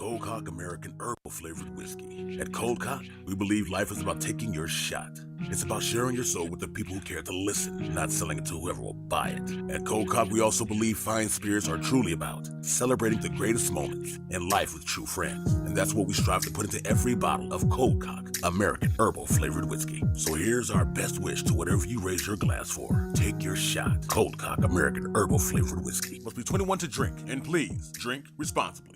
Cold Cock American Herbal Flavored Whiskey. At Cold Cock, we believe life is about taking your shot. It's about sharing your soul with the people who care to listen, not selling it to whoever will buy it. At Cold Cock, we also believe fine spirits are truly about celebrating the greatest moments in life with true friends. And that's what we strive to put into every bottle of Cold Cock American Herbal Flavored Whiskey. So here's our best wish to whatever you raise your glass for. Take your shot. Cold Cock American Herbal Flavored Whiskey. Must be 21 to drink, and please drink responsibly.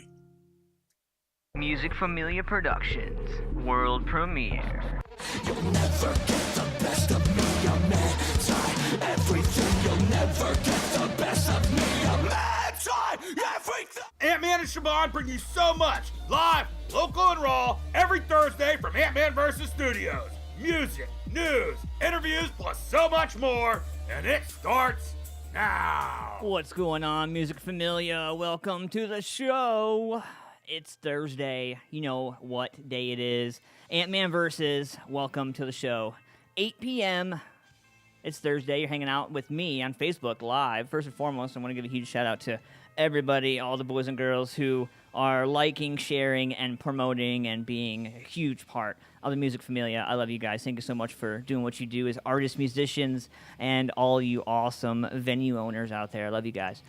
Music Familia Productions World Premiere. You'll never get the best of me, I'm anti-everything. You'll never get the best of me, I'm anti-everything. Ant-Man and Siobhan bring you so much, live, local, and raw, every Thursday from AntmanVs Studios. Music, news, interviews, plus so much more, and it starts now. What's going on, Music Familia? Welcome to the show. It's Thursday. You know what day it is. AntmanVs, welcome to the show. 8 p.m. It's Thursday. You're hanging out with me on Facebook Live. First and foremost, I want to give a huge shout out to everybody, all the boys and girls who are liking, sharing, and promoting and being a huge part of the Music Familia. I love you guys. Thank you so much for doing what you do as artists, musicians, and all you awesome venue owners out there. I love you guys.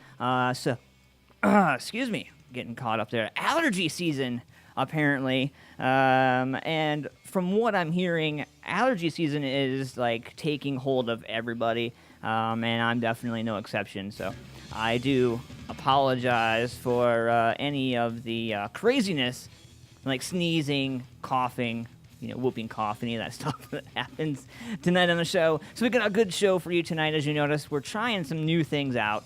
Excuse me. Getting caught up there. Allergy season, apparently. And from what I'm hearing, allergy season is like taking hold of everybody. And I'm definitely no exception. So I do apologize for any of the craziness, like sneezing, coughing, whooping cough, any of that stuff that happens tonight on the show. So we got a good show for you tonight. As you notice, we're trying some new things out.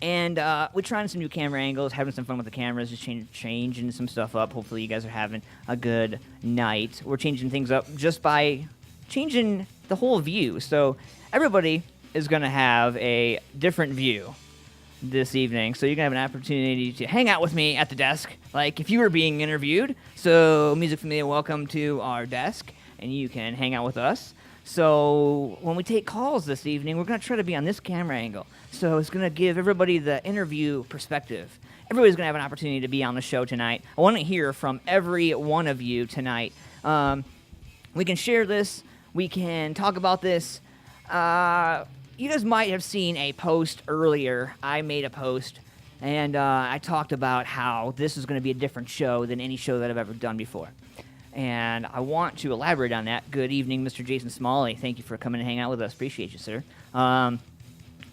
And we're trying some new camera angles, having some fun with the cameras, just changing some stuff up. Hopefully you guys are having a good night. We're changing things up just by changing the whole view. So everybody is going to have a different view this evening. So you're going to have an opportunity to hang out with me at the desk, like if you were being interviewed. So Music Familia, welcome to our desk, and you can hang out with us. So when we take calls this evening, we're going to try to be on this camera angle. So it's going to give everybody the interview perspective. Everybody's going to have an opportunity to be on the show tonight. I want to hear from every one of you tonight. We can share this. We can talk about this. You guys might have seen a post earlier. I made a post, and I talked about how this is going to be a different show than any show that I've ever done before. And I want to elaborate on that. Good evening, Mr. Jason Smalley. Thank you for coming and hanging out with us. Appreciate you, sir.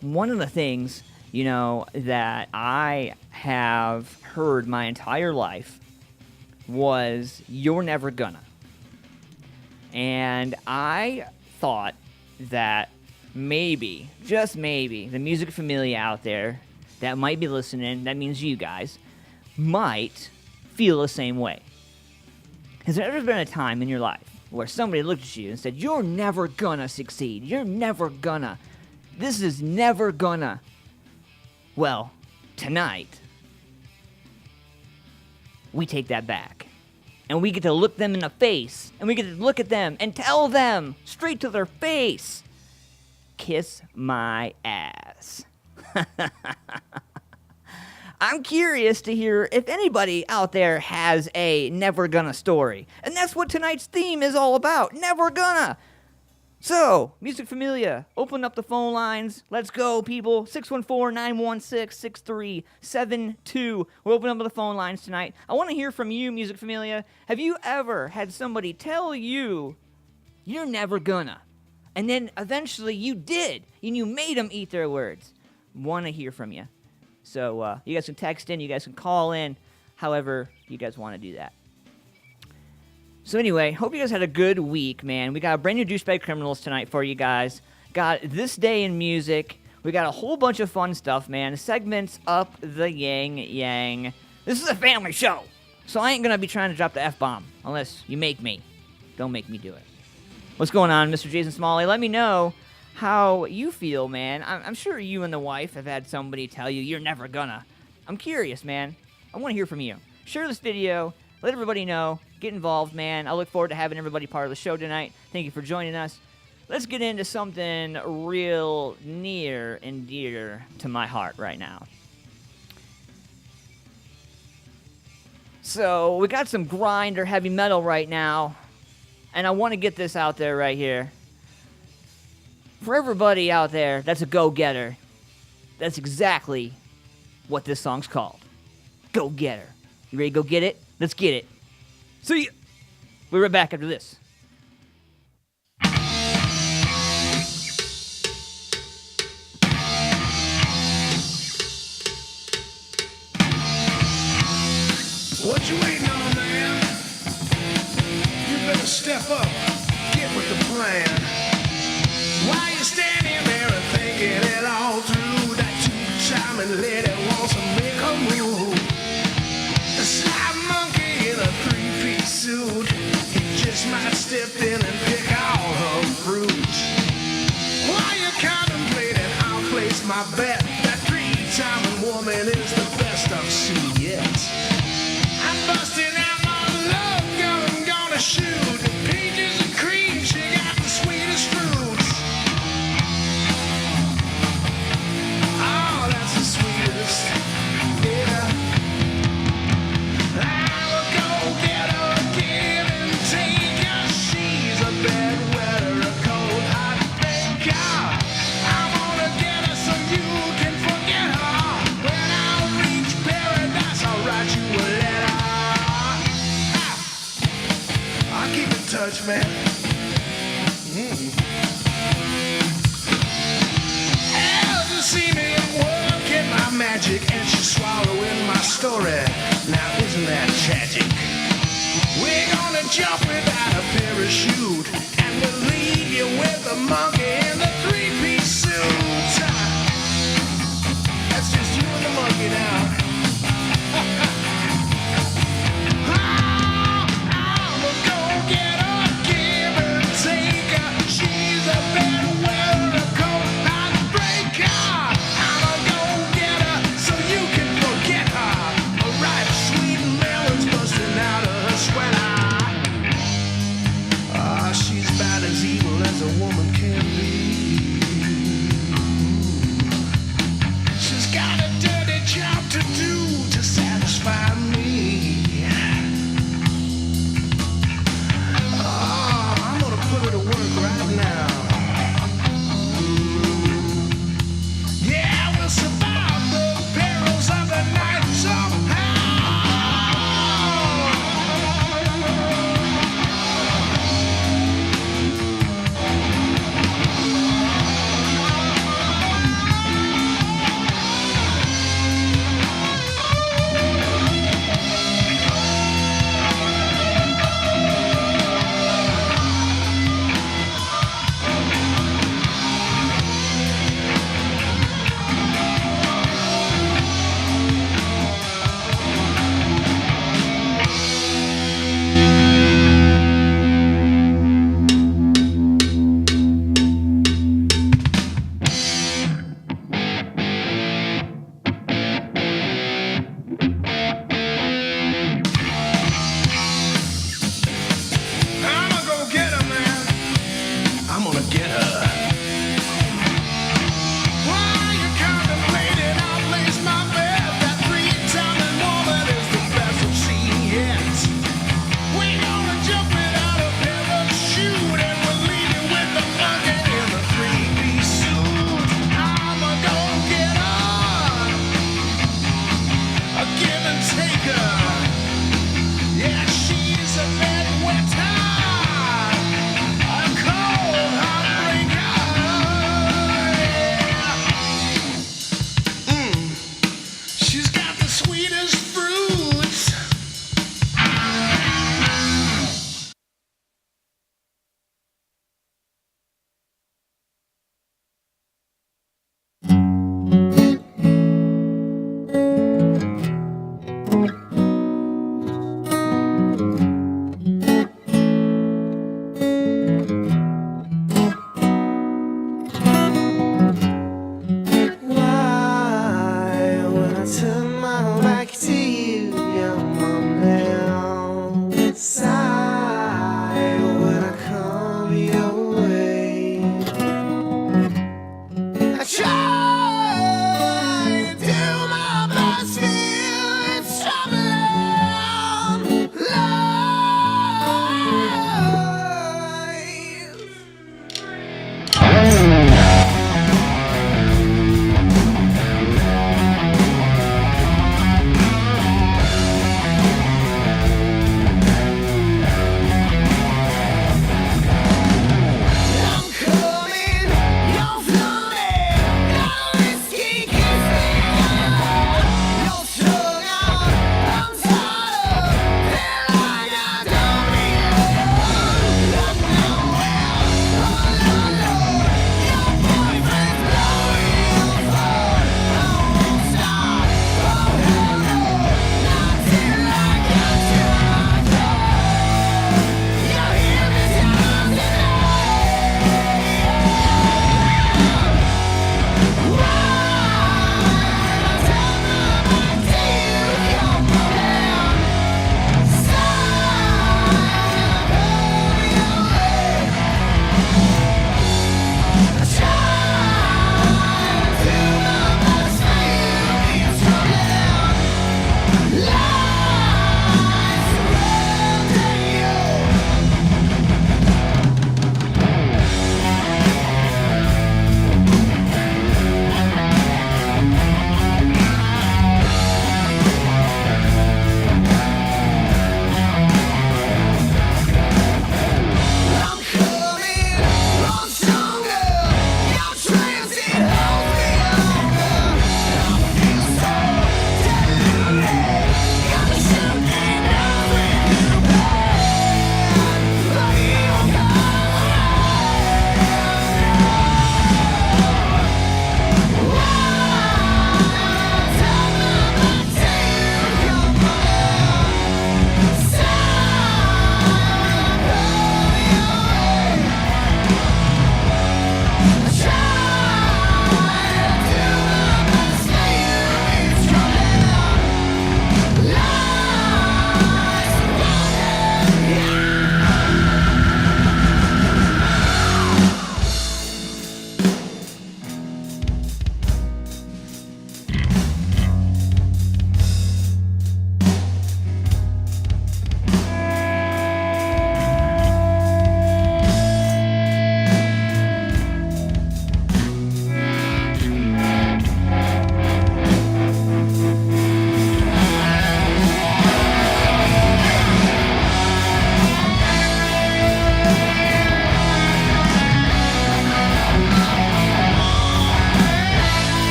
One of the things, that I have heard my entire life was, "You're never gonna." And I thought that maybe, just maybe, the Music Familia out there that might be listening, that means you guys, might feel the same way. Has there ever been a time in your life where somebody looked at you and said, "You're never gonna succeed. You're never gonna. This is never gonna." Well, tonight, we take that back. And we get to look them in the face. And we get to look at them and tell them straight to their face, "Kiss my ass." I'm curious to hear if anybody out there has a never gonna story. And that's what tonight's theme is all about. Never gonna. So, Music Familia, open up the phone lines. Let's go, people. 614-916-6372. We're opening up the phone lines tonight. I want to hear from you, Music Familia. Have you ever had somebody tell you, "You're never gonna"? And then eventually you did, and you made them eat their words. Want to hear from you. So you guys can text in, you guys can call in, however you guys want to do that. So anyway, hope you guys had a good week, man. We got a brand new Douchebag Criminals tonight for you guys. Got This Day in Music. We got a whole bunch of fun stuff, man. Segments up the yang. This is a family show, so I ain't going to be trying to drop the F-bomb unless you make me. Don't make me do it. What's going on, Mr. Jason Smalley? Let me know how you feel, man. I'm sure you and the wife have had somebody tell you, "You're never gonna." I'm curious, man. I want to hear from you. Share this video. Let everybody know. Get involved, man. I look forward to having everybody part of the show tonight. Thank you for joining us. Let's get into something real near and dear to my heart right now. So we got some grinder heavy metal right now, and I want to get this out there right here. For everybody out there that's a go-getter, that's exactly what this song's called. Go-getter. You ready to go get it? Let's get it. See ya. We'll be right back after this. What you waiting on, man? You better step up, get with the plan. Why you standing there and thinking it all through? That two-timing lady wants to make a move. The sly monkey in a three-piece suit, he just might step in and pick all her fruit. While you're contemplating, I'll place my bet. That three-timing woman is the best I've seen yet. Busting out my love gun, gonna shoot peaches and cream. She got the sweetest fruits. Oh, that's the sweetest. Yeah. I will go get her, give and take her. She's a bedwetter, a cold hot baker. I wanna get her so you can forget her. When I reach paradise, I'll write you a letter. Keep in touch, man. Elle just see me working my magic, and she's swallowing my story. Now isn't that tragic? We're gonna jump without a parachute, and we'll leave you with the monkey in the three-piece suit. That's just you and the monkey now. Get her, give and take her. She's a bedwetter, a cold hot breaker. I'ma go get her so you can forget her. A ripe sweet melon's busting out of her sweater.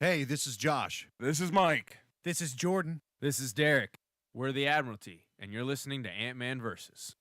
Hey, this is Josh. This is Mike. This is Jordan. This is Derek. We're the Admiralty, and you're listening to Ant-Man Versus.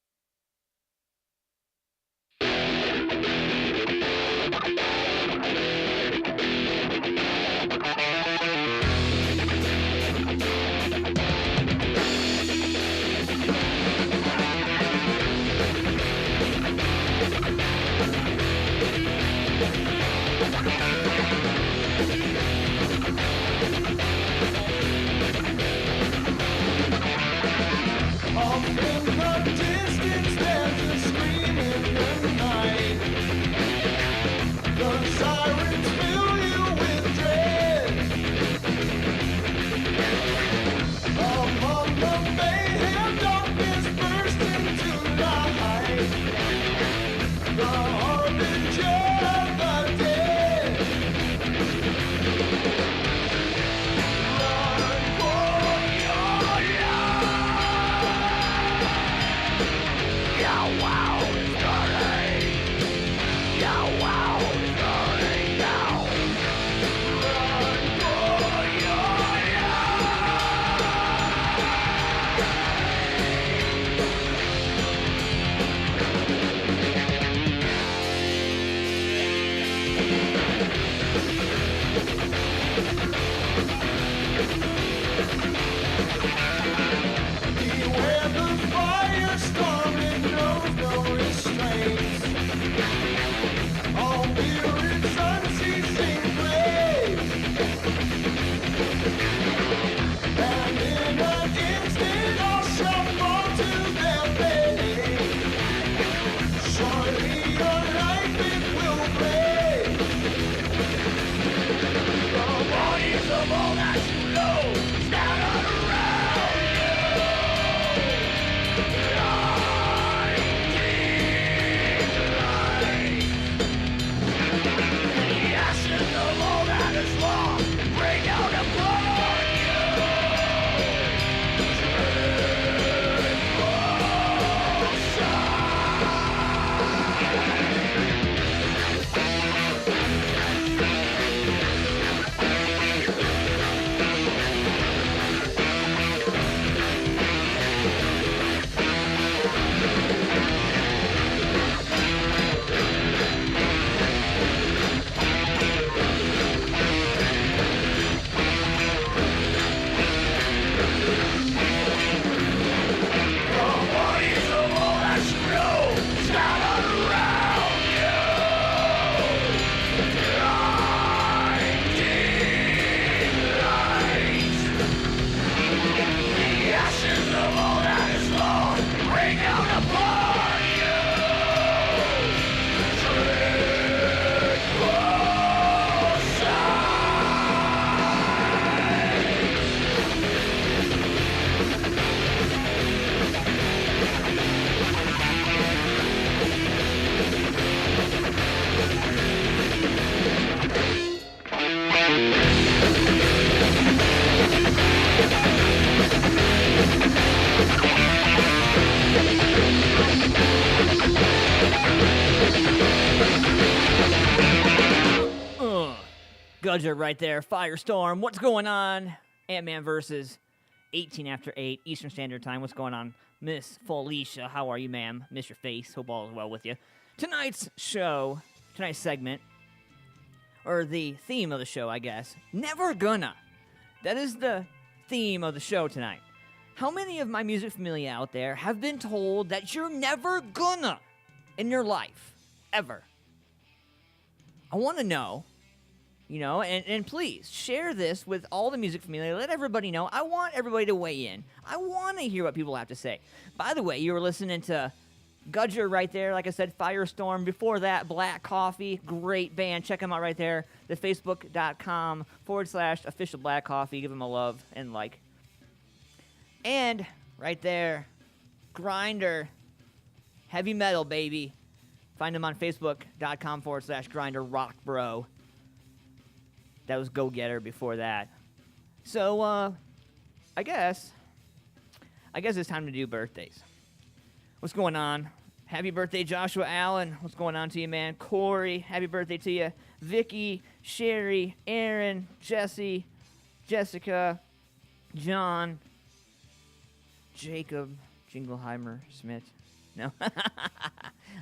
Off in the distance, there's a scream in the night. The sirens fill you with dread. Among the mayhem, darkness bursts into light. The harbinger of the dead. Run for your life. Beware the firestorm, it knows no restraints. All mirrored unceasing blaze. And in an instant all shall fall to their fate. Surely your life it will blaze. The bodies of all that you know scattered around you. The ashes of all that is lost bring out upon you. Gudger right there. Firestorm. What's going on? Ant-Man versus 18 after 8 Eastern Standard Time. What's going on? Miss Felicia, how are you, ma'am? Miss your face. Hope all is well with you. Tonight's show, tonight's segment, or the theme of the show, I guess. Never gonna. That is the theme of the show tonight. How many of my music familia out there have been told that you're never gonna in your life? Ever. I want to know. You know, and please share this with all the music familia. Let everybody know. I want everybody to weigh in. I want to hear what people have to say. By the way, you were listening to Gudger right there. Like I said, Firestorm. Before that, Black Coffee. Great band. Check them out right there. The Facebook.com/official Black Coffee. Give them a love and like. And right there, Grinder. Heavy metal, baby. Find them on Facebook.com/Grinder Rock Bro. That was Go Getter before that. So, I guess it's time to do birthdays. What's going on? Happy birthday, Joshua Allen. What's going on to you, man? Corey, happy birthday to you. Vicky, Sherry, Aaron, Jesse, Jessica, John, Jacob, Jingleheimer, Smith. No? I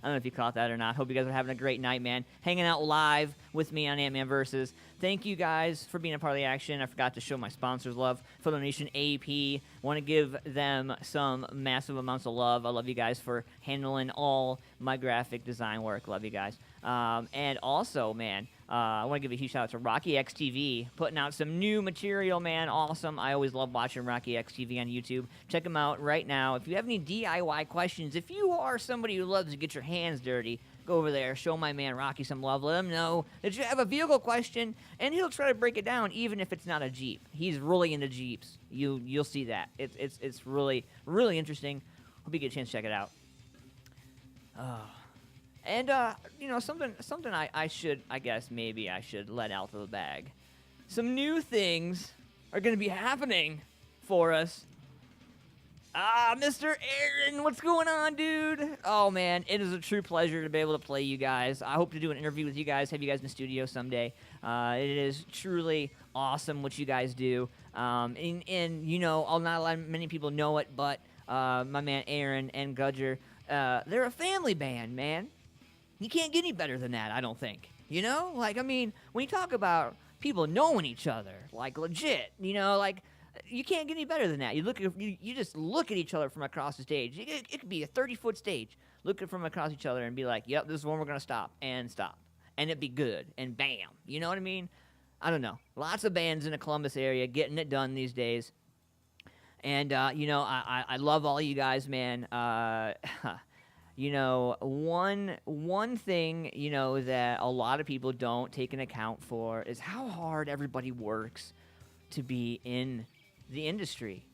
don't know if you caught that or not. Hope you guys are having a great night, man. Hanging out live with me on Ant-Man Versus. Thank you guys for being a part of the action. I forgot to show my sponsors love. Photo Nation AP. Want to give them some massive amounts of love. I love you guys for handling all my graphic design work. Love you guys. And also, man, I want to give a huge shout out to Rocky X TV, putting out some new material, man. Awesome. I always love watching Rocky X TV on YouTube. Check them out right now. If you have any DIY questions, if you are somebody who loves to get your hands dirty, go over there, show my man Rocky some love. Let him know that you have a vehicle question, and he'll try to break it down, even if it's not a Jeep. He's really into Jeeps. You'll see that. It's really, really interesting. Hope you get a chance to check it out. And, something I should let out of the bag. Some new things are going to be happening for us. Mr. Aaron, what's going on, dude? Oh, man, it is a true pleasure to be able to play you guys. I hope to do an interview with you guys, have you guys in the studio someday. It is truly awesome what you guys do. Not a lot many people know it, but my man Aaron and Gudger, they're a family band, man. You can't get any better than that, I don't think. You know? When you talk about people knowing each other, legit, you can't get any better than that. You just look at each other from across the stage. It could be a 30-foot stage. Look from across each other and be like, yep, this is when we're going to stop. And it'd be good. And bam. You know what I mean? I don't know. Lots of bands in the Columbus area getting it done these days. And, I love all you guys, man. One thing, that a lot of people don't take an account for is how hard everybody works to be in the industry.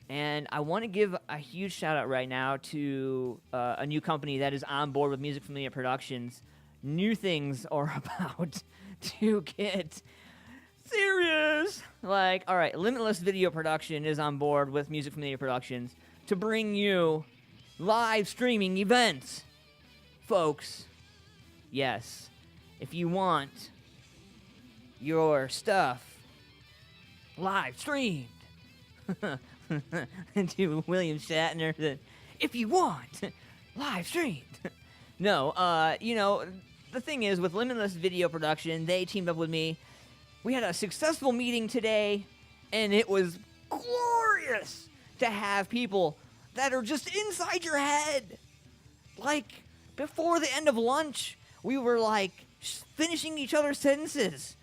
And I want to give a huge shout out right now to a new company that is on board with Music Familia Productions. New things are about to get serious. All right, Limitless Video Production is on board with Music Familia Productions to bring you live streaming events. Folks, yes, if you want your stuff live streamed to William Shatner, then if you want live streamed. No, the thing is, with Limitless Video Production, they teamed up with me. We had a successful meeting today, and it was glorious to have people that are just inside your head. Before the end of lunch, we were finishing each other's sentences.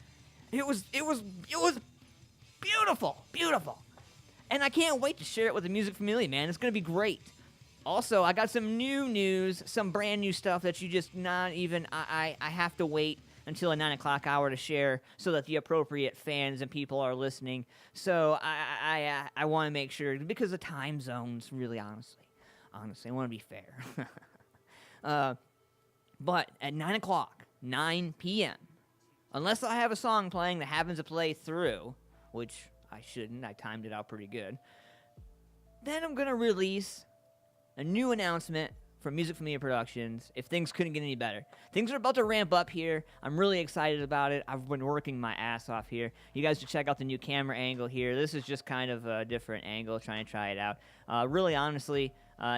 It was beautiful, beautiful. And I can't wait to share it with the Music Familia, man. It's going to be great. Also, I got some new news, some brand new stuff that you just not even, I have to wait until a 9 o'clock hour to share so that the appropriate fans and people are listening. So I want to make sure, because the time zones, really, honestly, I want to be fair. But at 9 o'clock, 9 p.m., unless I have a song playing that happens to play through, which I shouldn't, I timed it out pretty good, then I'm going to release a new announcement from Music Familia Productions, if things couldn't get any better. Things are about to ramp up here. I'm really excited about it. I've been working my ass off here. You guys should check out the new camera angle here. This is just kind of a different angle, trying to try it out. Really, honestly,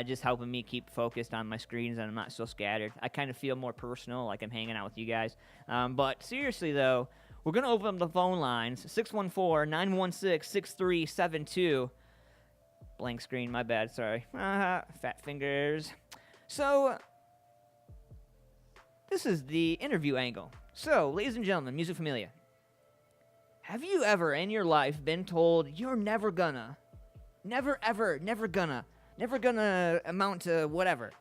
just helping me keep focused on my screens and I'm not so scattered. I kind of feel more personal, like I'm hanging out with you guys. But seriously, though, we're going to open up the phone lines, 614-916-6372. Blank screen, my bad, sorry. Fat fingers. So, this is the interview angle. So, ladies and gentlemen, Music Familia, have you ever in your life been told you're never gonna amount to whatever?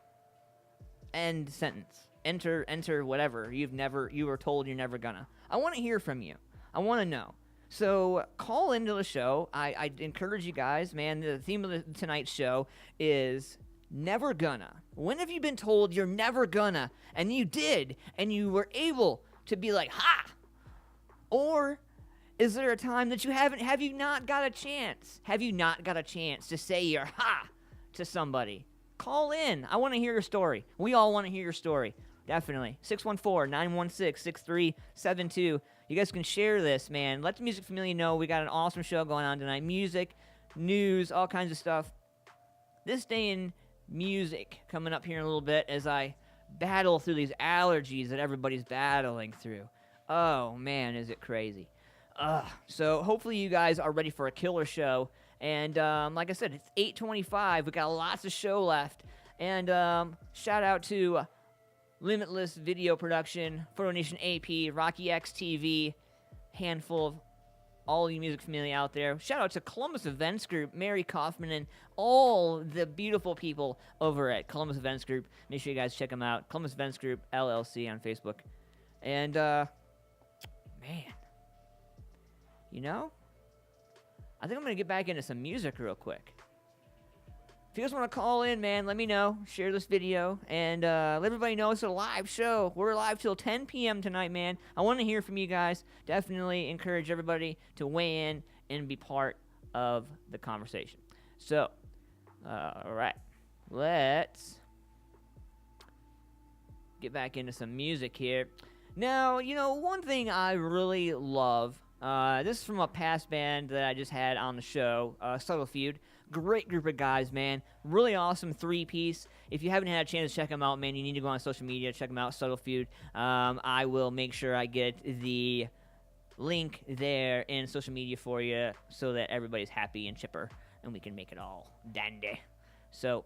End sentence. Enter whatever. You were told you're never gonna. I want to hear from you. I want to know. So call into the show. I encourage you guys, man. The theme of tonight's show is never gonna. When have you been told you're never gonna, and you did, and you were able to be like, ha? Or is there a time that you haven't? Have you not got a chance? Have you not got a chance to say your ha to somebody? call in. I want to hear your story. We all want to hear your story. Definitely. 614-916-6372. You guys can share this, man. Let the Music Familia know we got an awesome show going on tonight. Music, news, all kinds of stuff. This day in music coming up here in a little bit as I battle through these allergies that everybody's battling through. Oh, man, is it crazy. So hopefully you guys are ready for a killer show. And like I said, it's 8:25. We got lots of show left. And shout out to Limitless Video Production, Photo Nation AP, Rocky X TV, handful of all you music familia out there. Shout out to Columbus Events Group, Mary Kaufman, and all the beautiful people over at Columbus Events Group. Make sure you guys check them out. Columbus Events Group, LLC on Facebook. And, man, you know, I think I'm going to get back into some music real quick. If you guys want to call in, man, let me know. Share this video. And let everybody know it's a live show. We're live till 10 p.m. tonight, man. I want to hear from you guys. Definitely encourage everybody to weigh in and be part of the conversation. So, all right. Let's get back into some music here. Now, you know, one thing I really love, this is from a past band that I just had on the show, Subtle Feud. Great group of guys, man. Really awesome three-piece. If you haven't had a chance to check them out, man, you need to go on social media. Check them out, Subtle Feud. I will make sure I get the link there in social media for you so that everybody's happy and chipper and we can make it all dandy. So,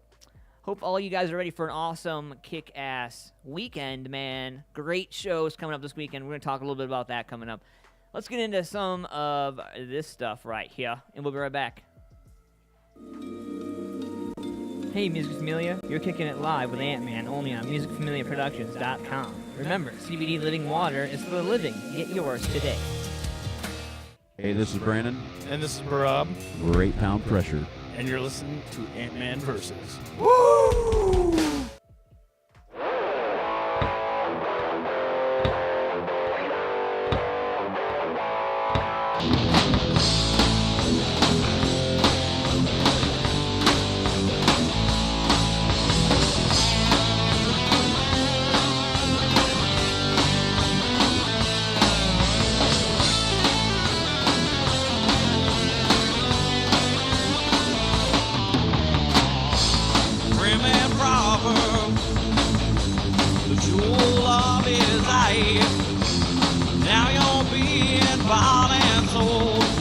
hope all you guys are ready for an awesome, kick-ass weekend, man. Great shows coming up this weekend. We're going to talk a little bit about that coming up. Let's get into some of this stuff right here, and we'll be right back. Hey, Music Familia, you're kicking it live with Ant-Man only on musicfamiliaproductions.com. Remember, CBD Living Water is for the living. Get yours today. Hey, this is Brandon. And this is Barab. We're 8 Pound Pressure. And you're listening to Ant-Man Versus. Woo! Now you're being bought and sold.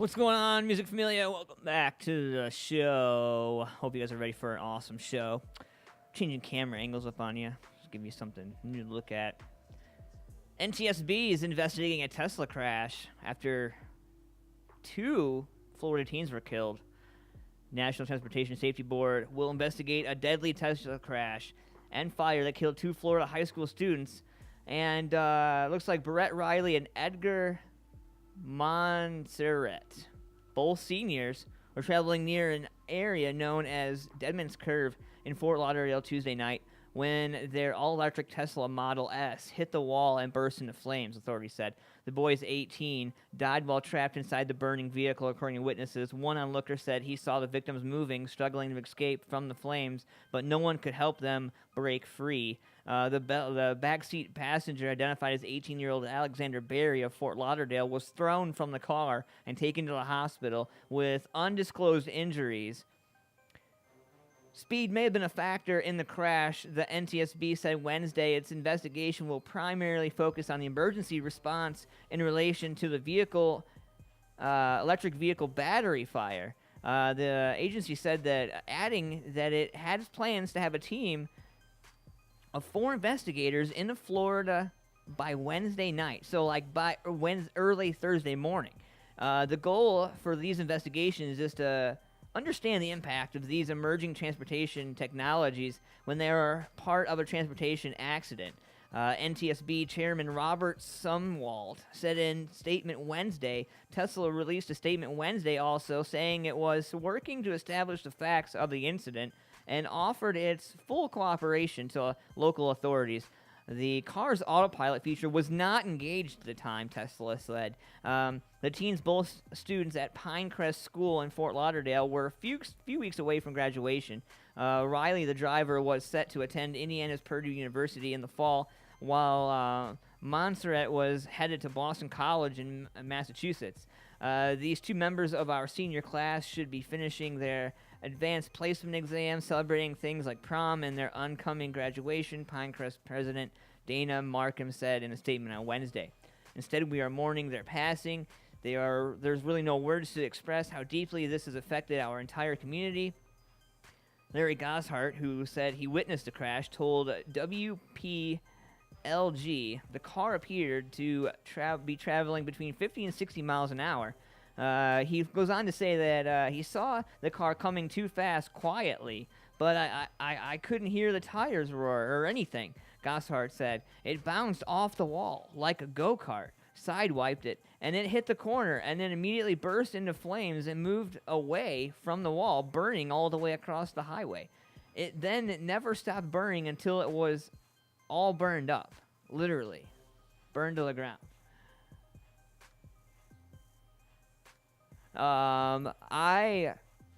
What's going on, Music Familia? Welcome back to the show. Hope you guys are ready for an awesome show. Changing camera angles up on you. Just give you something new to look at. NTSB is investigating a Tesla crash after 2 Florida teens were killed. National Transportation Safety Board will investigate a deadly Tesla crash and fire that killed 2 Florida high school students. And looks like Brett Riley and Edgar Montserrat, both seniors, were traveling near an area known as Deadman's Curve in Fort Lauderdale Tuesday night when their all-electric Tesla Model S hit the wall and burst into flames, authorities said. The boys, 18, died while trapped inside the burning vehicle, according to witnesses. One onlooker said he saw the victims moving, struggling to escape from the flames, but no one could help them break free. The backseat passenger, identified as 18-year-old Alexander Berry of Fort Lauderdale, was thrown from the car and taken to the hospital with undisclosed injuries. Speed may have been a factor in the crash, the NTSB said Wednesday. Its investigation will primarily focus on the emergency response in relation to the vehicle, electric vehicle battery fire. The agency said that, adding that it had plans to have a team of 4 investigators in Florida by Wednesday night, so like by early Thursday morning. The goal for these investigations is to understand the impact of these emerging transportation technologies when they are part of a transportation accident. NTSB Chairman Robert Sumwalt said in statement Wednesday. Tesla released a statement Wednesday also saying it was working to establish the facts of the incident and offered its full cooperation to local authorities. The car's autopilot feature was not engaged at the time, Tesla said. The teens, both students at Pinecrest School in Fort Lauderdale, were a few weeks away from graduation. Riley, the driver, was set to attend Indiana's Purdue University in the fall, while Montserrat was headed to Boston College in Massachusetts. These 2 members of our senior class should be finishing their advanced placement exams, celebrating things like prom and their oncoming graduation, Pinecrest President Dana Markham said in a statement on Wednesday. Instead, we are mourning their passing. There's really no words to express how deeply this has affected our entire community. Larry Goshart, who said he witnessed the crash, told WPLG the car appeared to be traveling between 50 and 60 miles an hour. He goes on to say that he saw the car coming too fast quietly, but I couldn't hear the tires roar or anything, Goshart said. It bounced off the wall like a go-kart, sidewiped it, and it hit the corner and then immediately burst into flames and moved away from the wall, burning all the way across the highway. It never stopped burning until it was all burned up, literally, burned to the ground. I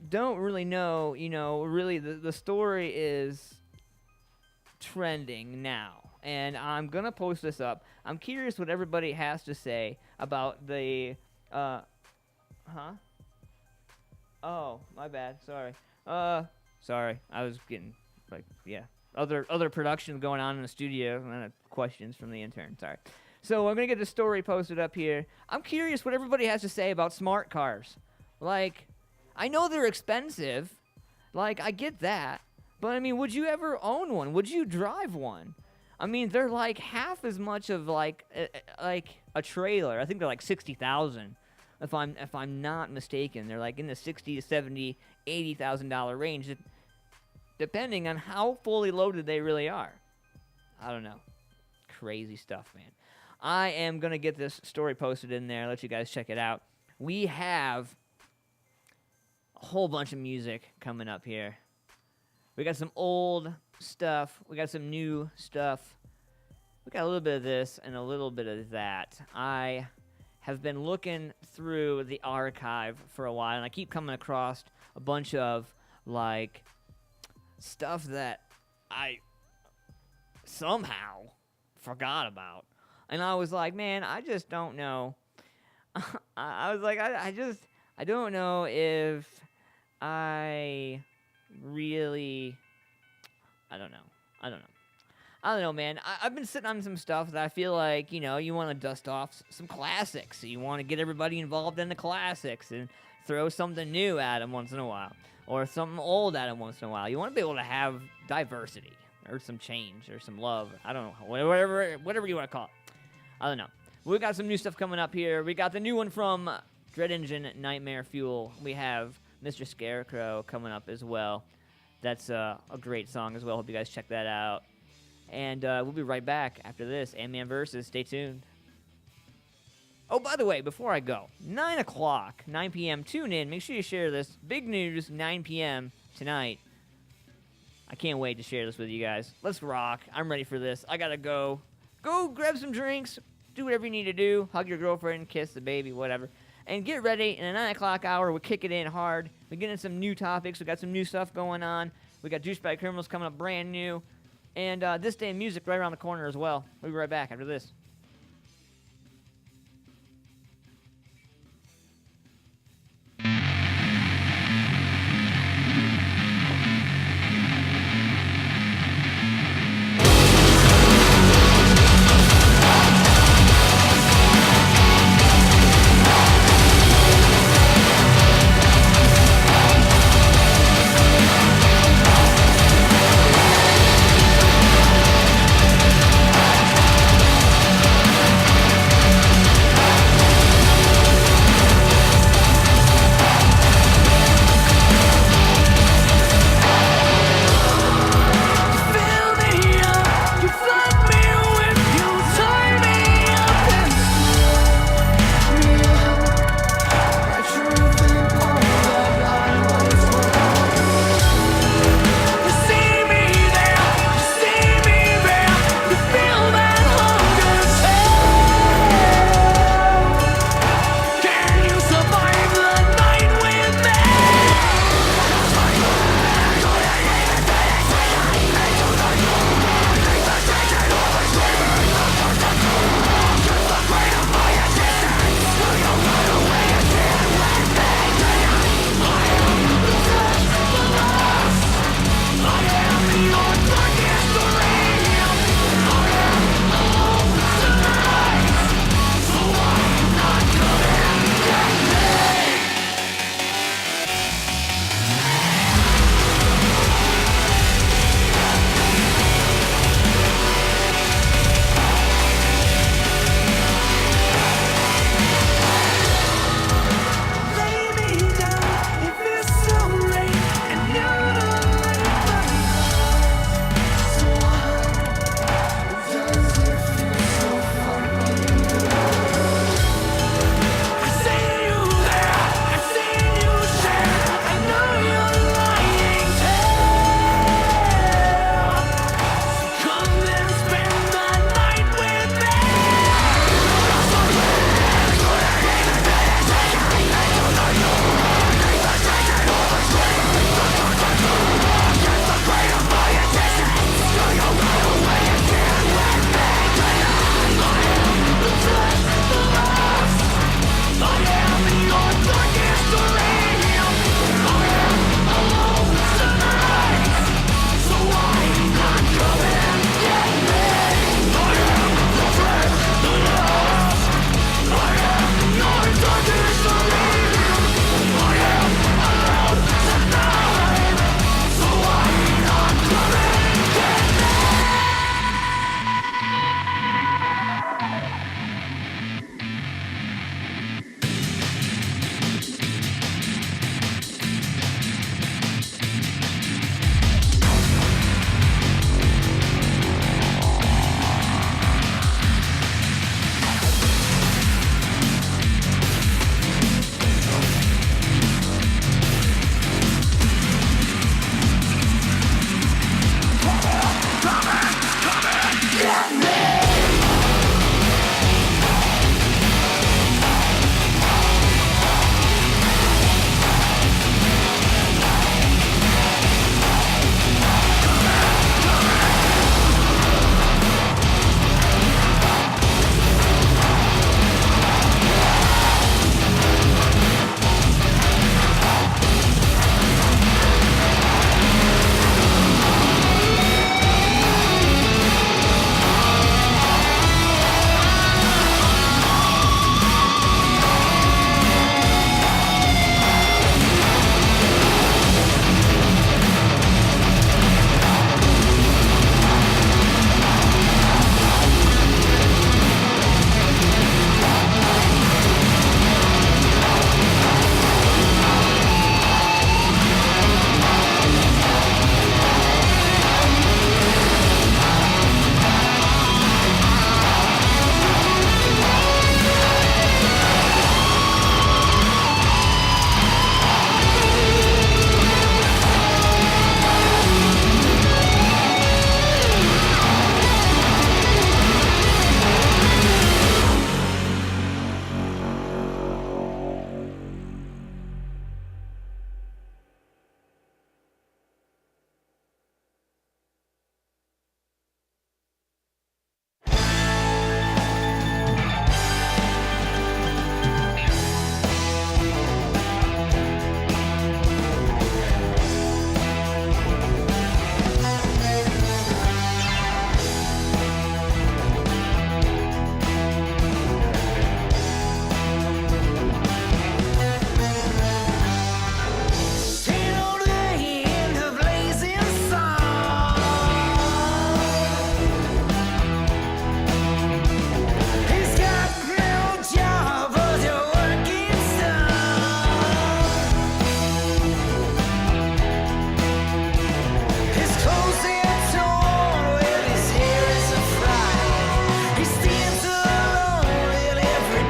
don't really know, really the story is trending now, and I'm gonna post this up. I'm curious what everybody has to say about the, Oh, my bad, sorry. Sorry, I was getting, other productions going on in the studio, and questions from the intern, sorry. So I'm going to get the story posted up here. I'm curious what everybody has to say about smart cars. Like, I know they're expensive. Like, I get that. But, I mean, would you ever own one? Would you drive one? I mean, they're like half as much of like a trailer. I think they're like $60,000, if I'm not mistaken. They're like in the $60 to $70, $80,000 range, depending on how fully loaded they really are. I don't know. Crazy stuff, man. I am going to get this story posted in there, let you guys check it out. We have a whole bunch of music coming up here. We got some old stuff. We got some new stuff. We got a little bit of this and a little bit of that. I have been looking through the archive for a while, and I keep coming across a bunch of, like, stuff that I somehow forgot about. And I was like, man, I just don't know. I was like, I don't know if I really, I don't know. I don't know, man. I've been sitting on some stuff that I feel like, you want to dust off some classics. You want to get everybody involved in the classics and throw something new at them once in a while, or something old at them once in a while. You want to be able to have diversity, or some change, or some love. I don't know, whatever you want to call it. I don't know. We got some new stuff coming up here. We got the new one from Dread Engine, Nightmare Fuel. We have Mr. Scarecrow coming up as well. That's a great song as well. Hope you guys check that out. And we'll be right back after this. Ant-Man Versus. Stay tuned. Oh, by the way, before I go, 9 o'clock, 9 p.m., tune in. Make sure you share this. Big news, 9 p.m. tonight. I can't wait to share this with you guys. Let's rock. I'm ready for this. I got to go. Go grab some drinks. Do whatever you need to do. Hug your girlfriend, kiss the baby, whatever. And get ready. In the 9 o'clock hour, we'll kick it in hard. We get in some new topics. We got some new stuff going on. We got Douchebag Criminals coming up brand new. And This Day in Music right around the corner as well. We'll be right back after this.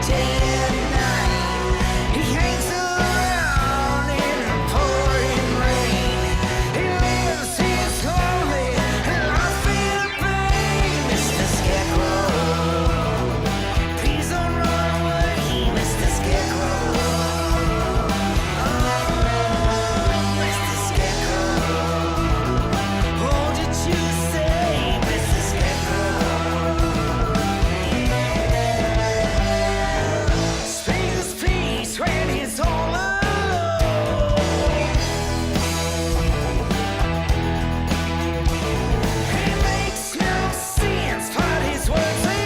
day and night. He hangs around in the pouring rain. He lives his lonely life in vain. Mr. Scarecrow, please don't run away, Mr. Scarecrow. Mr. Scarecrow, what did you say, Mr. Scarecrow? Speak his peace when he's all alone. He makes no sense, but his words alone.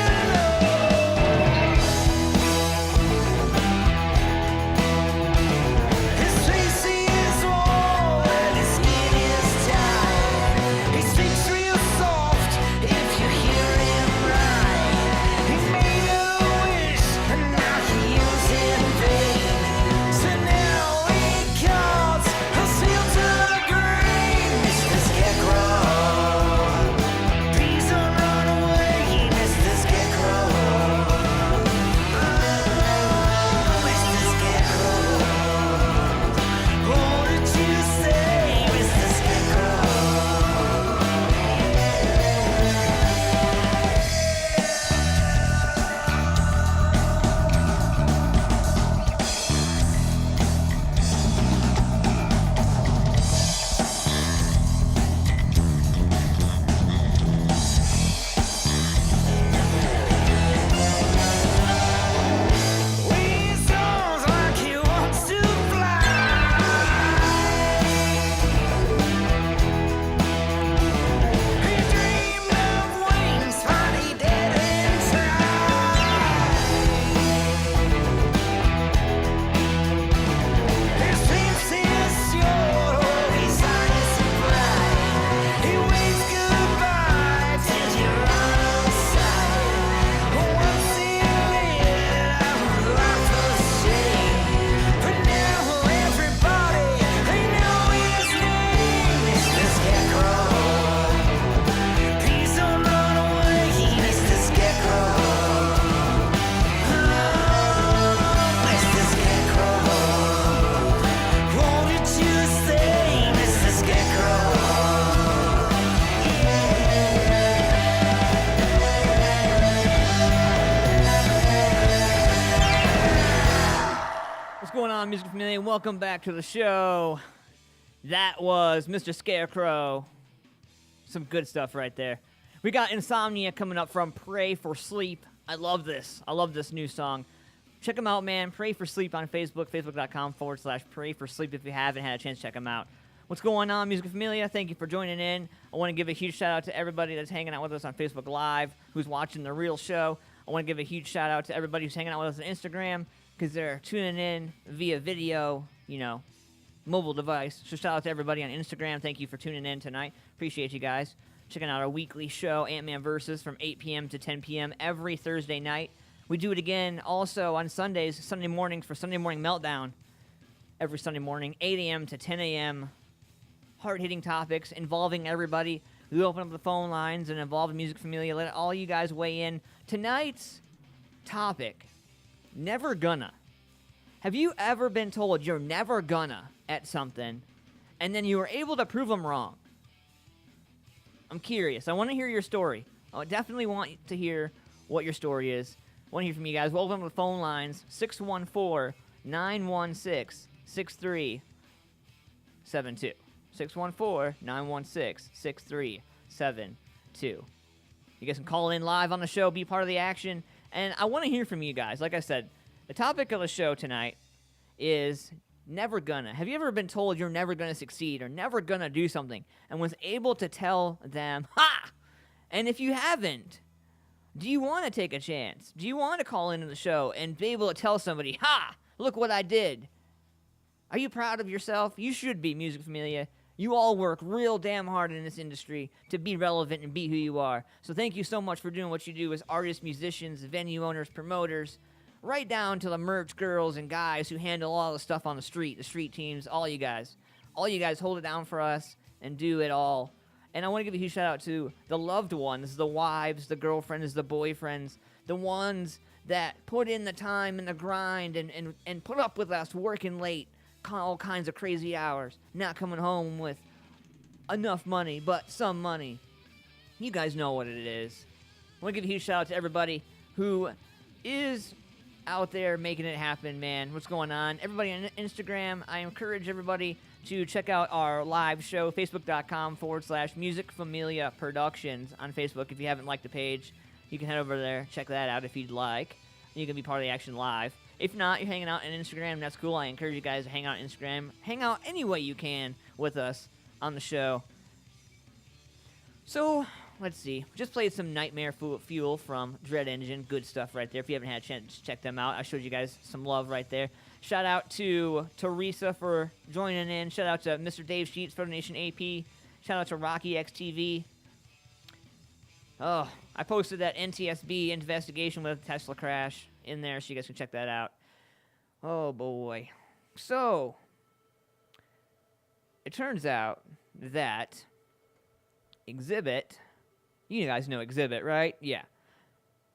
His face is warm and his skin is tight. He speaks real soft if you hear him right. He made a wish and now he used in vain. So now he calls us still to the grave. Mr. Scarecrow, please don't run away, Mr. Scarecrow. Mr. Scarecrow, what did you say, Mr. Scarecrow? He sounds like he wants to fly. He dreamed of wings, but he didn't try. His face is short, his eyes bright. He waves goodbye till you're out of sight. Once he lived a life of shame, but now everybody they know his name, Mr. Scarecrow. Please don't run away, Mr. Scarecrow. Mr. Scarecrow, what did you say, Mr. Scarecrow? What's going on, Music Familia? Welcome back to the show. That was Mr. Scarecrow. Some good stuff right there. We got Insomnia coming up from Pray for Sleep. I love this. I love this new song. Check them out, man. Pray for Sleep on Facebook, facebook.com/Pray for Sleep if you haven't had a chance to check them out. What's going on, Music Familia? Thank you for joining in. I want to give a huge shout out to everybody that's hanging out with us on Facebook Live, who's watching the real show. I want to give a huge shout out to everybody who's hanging out with us on Instagram, because they're tuning in via video, mobile device. So shout out to everybody on Instagram. Thank you for tuning in tonight. Appreciate you guys. Checking out our weekly show, Ant-Man Versus, from 8 p.m. to 10 p.m. every Thursday night. We do it again also on Sundays, Sunday mornings for Sunday Morning Meltdown. Every Sunday morning, 8 a.m. to 10 a.m. Hard-hitting topics involving everybody. We open up the phone lines and involve the Music Familia. Let all you guys weigh in. Tonight's topic, never gonna. Have you ever been told you're never gonna at something, and then you were able to prove them wrong? I'm curious. I want to hear your story. I definitely want to hear what your story is. I want to hear from you guys. Welcome to the phone lines, 614-916-6372. 614-916-6372. You guys can call in live on the show, be part of the action, and I want to hear from you guys. Like I said, the topic of the show tonight is never gonna. Have you ever been told you're never gonna succeed or never gonna do something and was able to tell them, ha! And if you haven't, do you want to take a chance? Do you want to call into the show and be able to tell somebody, ha! Look what I did. Are you proud of yourself? You should be, Music Familia. You all work real damn hard in this industry to be relevant and be who you are. So thank you so much for doing what you do as artists, musicians, venue owners, promoters, right down to the merch girls and guys who handle all the stuff on the street teams, all you guys. All you guys hold it down for us and do it all. And I want to give a huge shout out to the loved ones, the wives, the girlfriends, the boyfriends, the ones that put in the time and the grind and put up with us working late, all kinds of crazy hours, not coming home with enough money, but some money. You guys know what it is. I want to give a huge shout out to everybody who is out there making it happen, man. What's going on? Everybody on Instagram, I encourage everybody to check out our live show, facebook.com/Music Familia Productions on Facebook. If you haven't liked the page, you can head over there, check that out if you'd like. You can be part of the action live. If not, you're hanging out on Instagram, that's cool. I encourage you guys to hang out on Instagram. Hang out any way you can with us on the show. So, let's see. Just played some Nightmare Fuel from Dread Engine. Good stuff right there. If you haven't had a chance to check them out, I showed you guys some love right there. Shout out to Teresa for joining in. Shout out to Mr. Dave Sheets, Photo Nation AP. Shout out to Rocky XTV. Oh, I posted that NTSB investigation with a Tesla crash in there, so you guys can check that out. Oh, boy. So, it turns out that Exhibit, you guys know Exhibit, right? Yeah.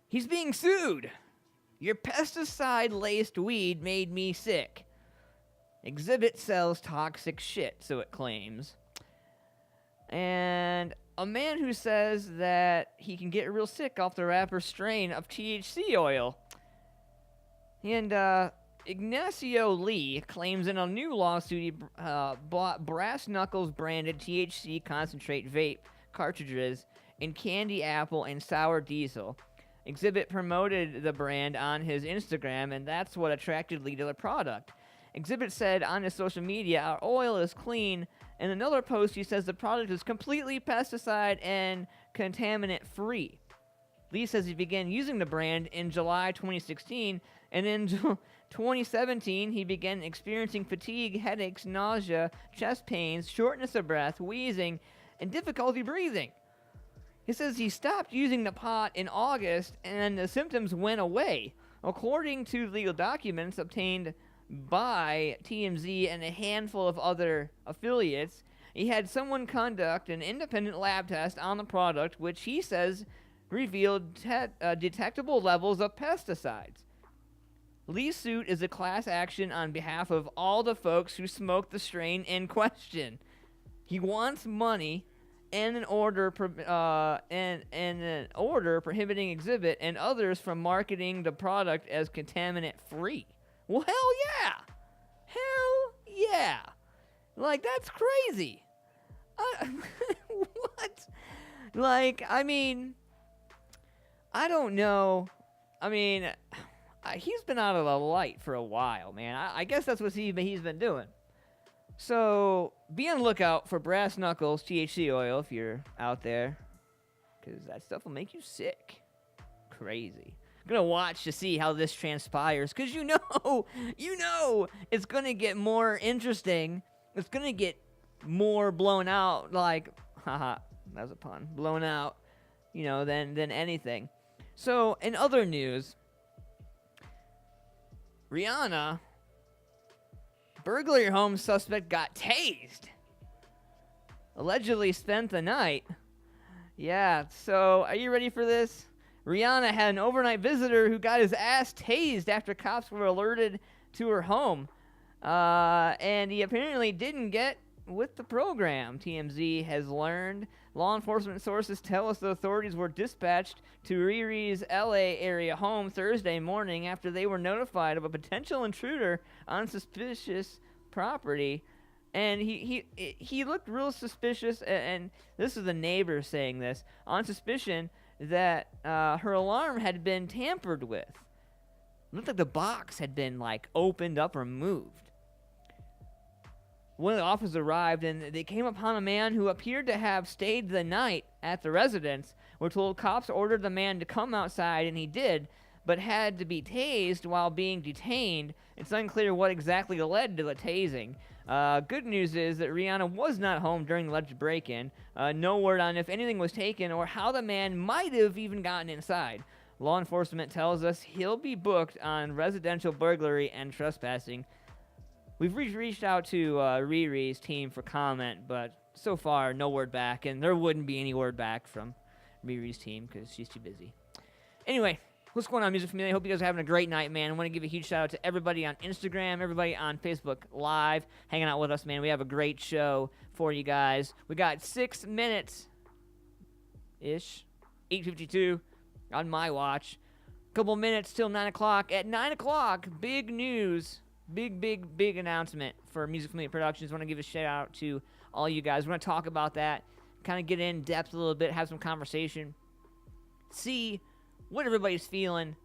He's being sued. Your pesticide-laced weed made me sick. Exhibit sells toxic shit, so it claims. And a man who says that he can get real sick off the wrapper strain of THC oil. And Ignacio Lee claims in a new lawsuit he bought Brass Knuckles branded THC concentrate vape cartridges in candy apple and sour diesel. Exhibit promoted the brand on his Instagram, and that's what attracted Lee to the product. Exhibit said on his social media, "Our oil is clean." In another post, he says the product is completely pesticide and contaminant-free. Lee says he began using the brand in July 2016, and in 2017, he began experiencing fatigue, headaches, nausea, chest pains, shortness of breath, wheezing, and difficulty breathing. He says he stopped using the pot in August, and the symptoms went away. According to legal documents obtained by TMZ and a handful of other affiliates, he had someone conduct an independent lab test on the product, which he says revealed detectable levels of pesticides. Lee's suit is a class action on behalf of all the folks who smoke the strain in question. He wants money and an order prohibiting Exhibit and others from marketing the product as contaminant-free. Well, hell yeah! Hell yeah! Like, that's crazy. What? Like, I mean, I don't know. I mean, he's been out of the light for a while, man. I guess that's what he's been doing. So, be on the lookout for Brass Knuckles THC oil if you're out there, because that stuff will make you sick. Crazy. I'm gonna watch to see how this transpires, because you know, it's gonna get more interesting. It's gonna get more blown out, like, haha, that was a pun, blown out, than anything. So, in other news, Rihanna, burglary home suspect got tased. Allegedly spent the night. Yeah, so are you ready for this? Rihanna had an overnight visitor who got his ass tased after cops were alerted to her home. And he apparently didn't get with the program, TMZ has learned. Law enforcement sources tell us the authorities were dispatched to Riri's LA area home Thursday morning after they were notified of a potential intruder on suspicious property. And he looked real suspicious, and this is the neighbor saying this, on suspicion that her alarm had been tampered with. It looked like the box had been, opened up or moved. One of the officers arrived, and they came upon a man who appeared to have stayed the night at the residence. We're told cops ordered the man to come outside, and he did, but had to be tased while being detained. It's unclear what exactly led to the tasing. Good news is that Rihanna was not home during the alleged break-in. No word on if anything was taken or how the man might have even gotten inside. Law enforcement tells us he'll be booked on residential burglary and trespassing. We've reached out to Riri's team for comment, but so far, no word back, and there wouldn't be any word back from Riri's team because she's too busy. Anyway, What's going on, music family? I hope you guys are having a great night, man. I want to give a huge shout out to everybody on Instagram, everybody on Facebook Live, hanging out with us, man. We have a great show for you guys. We got 6 minutes-ish, 8:52 on my watch. Couple minutes till 9 o'clock. At 9 o'clock, big news, big announcement for Music Familiar Productions. I want to give a shout out to all you guys. We're going to talk about that, kind of get in depth a little bit, have some conversation, see what everybody's feeling.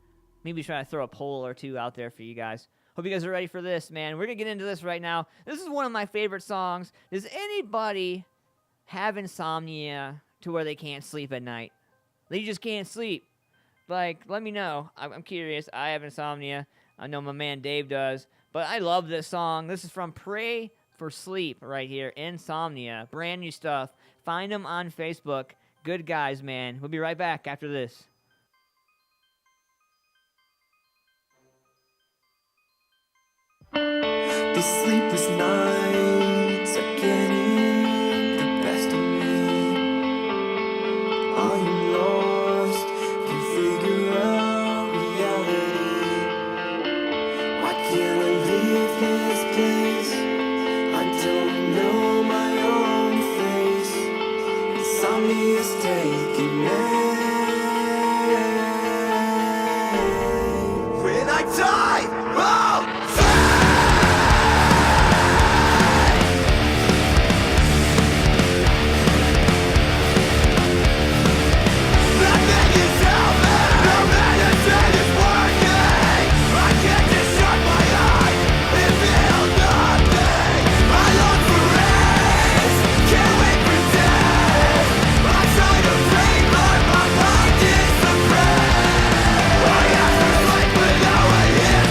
Maybe try to throw a poll or two out there for you guys. Hope you guys are ready for this, man. We're going to get into this right now. This is one of my favorite songs. Does anybody have insomnia to where they can't sleep at night? They just can't sleep. Like, let me know. I'm curious. I have insomnia. I know my man Dave does. But I love this song. This is from Pray for Sleep right here. Insomnia. Brand new stuff. Find them on Facebook. Good guys, man. We'll be right back after this. These sleepless nights are getting the best of me. I am lost, can't figure out reality. Why can't I leave this place? I don't know my own face. Insomnia's taking me. When I die, oh! Yeah.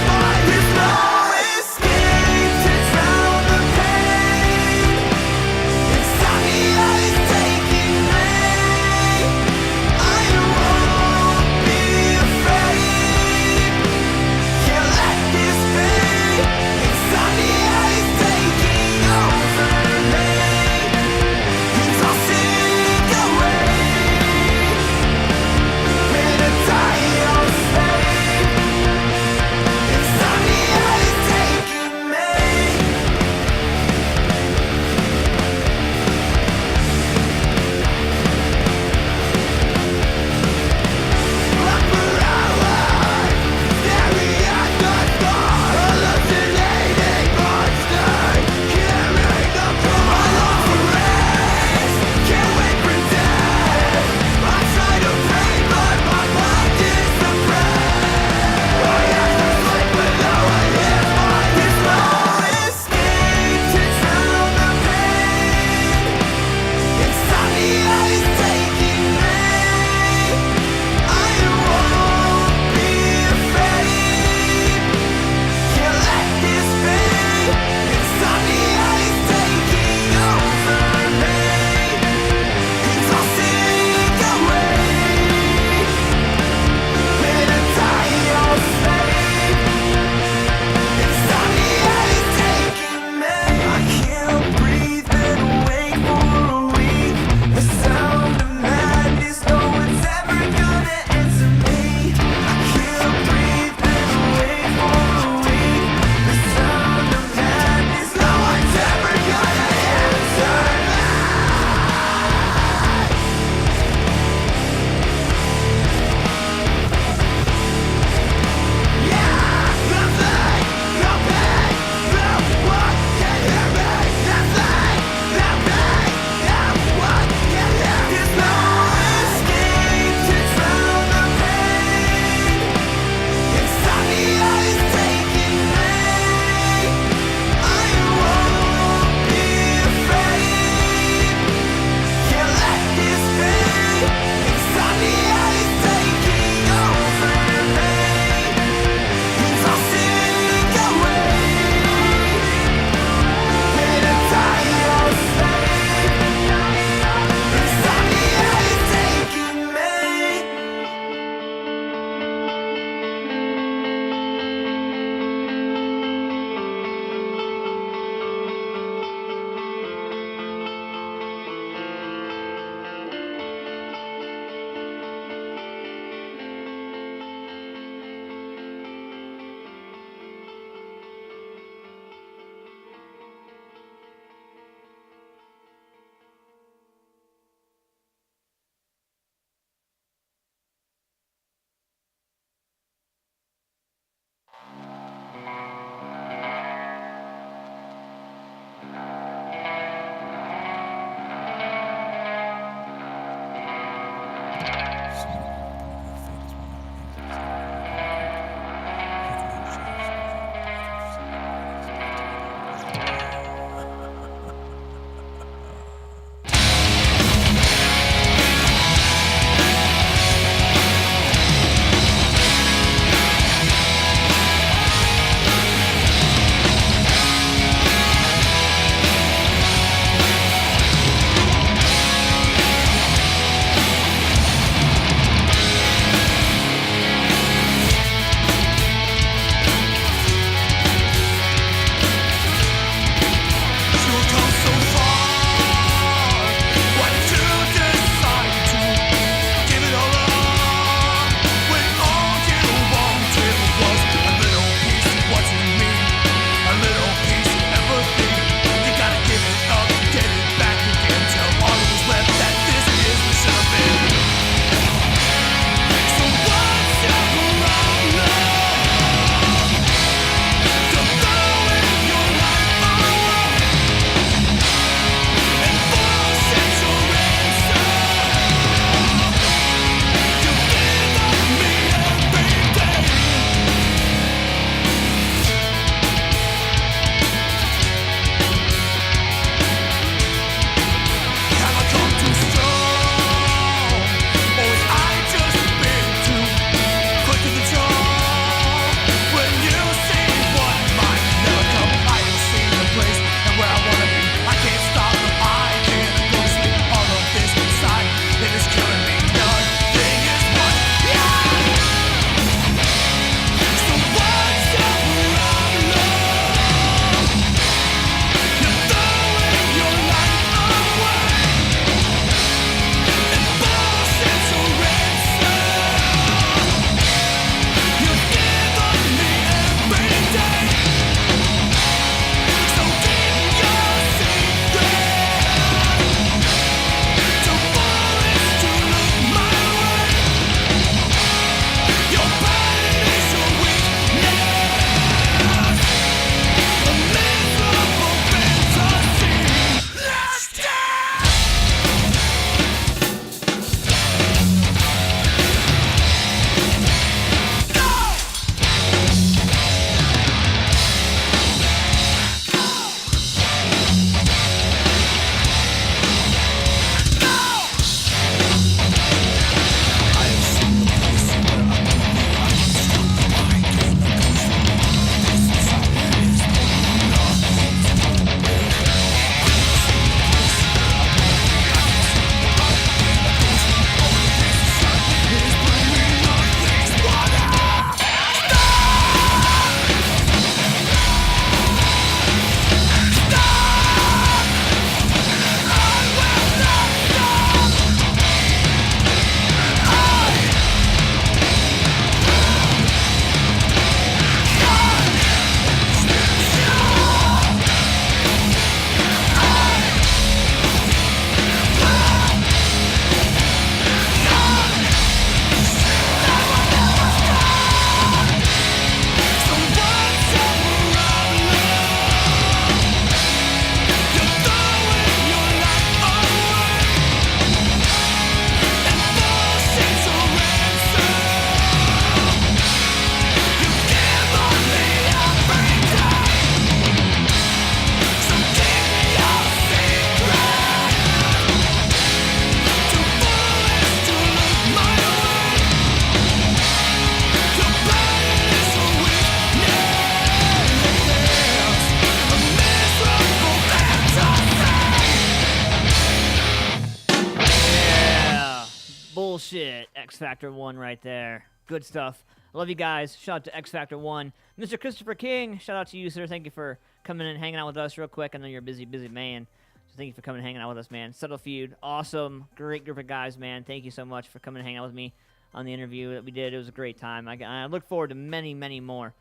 shit. X Factor 1 right there. Good stuff. I love you guys. Shout out to X Factor 1. Mr. Christopher King, shout out to you, sir. Thank you for coming and hanging out with us real quick. I know you're a busy, busy man. So thank you for coming and hanging out with us, man. Subtle Feud. Awesome. Great group of guys, man. Thank you so much for coming and hanging out with me on the interview that we did. It was a great time. I look forward to many, many more.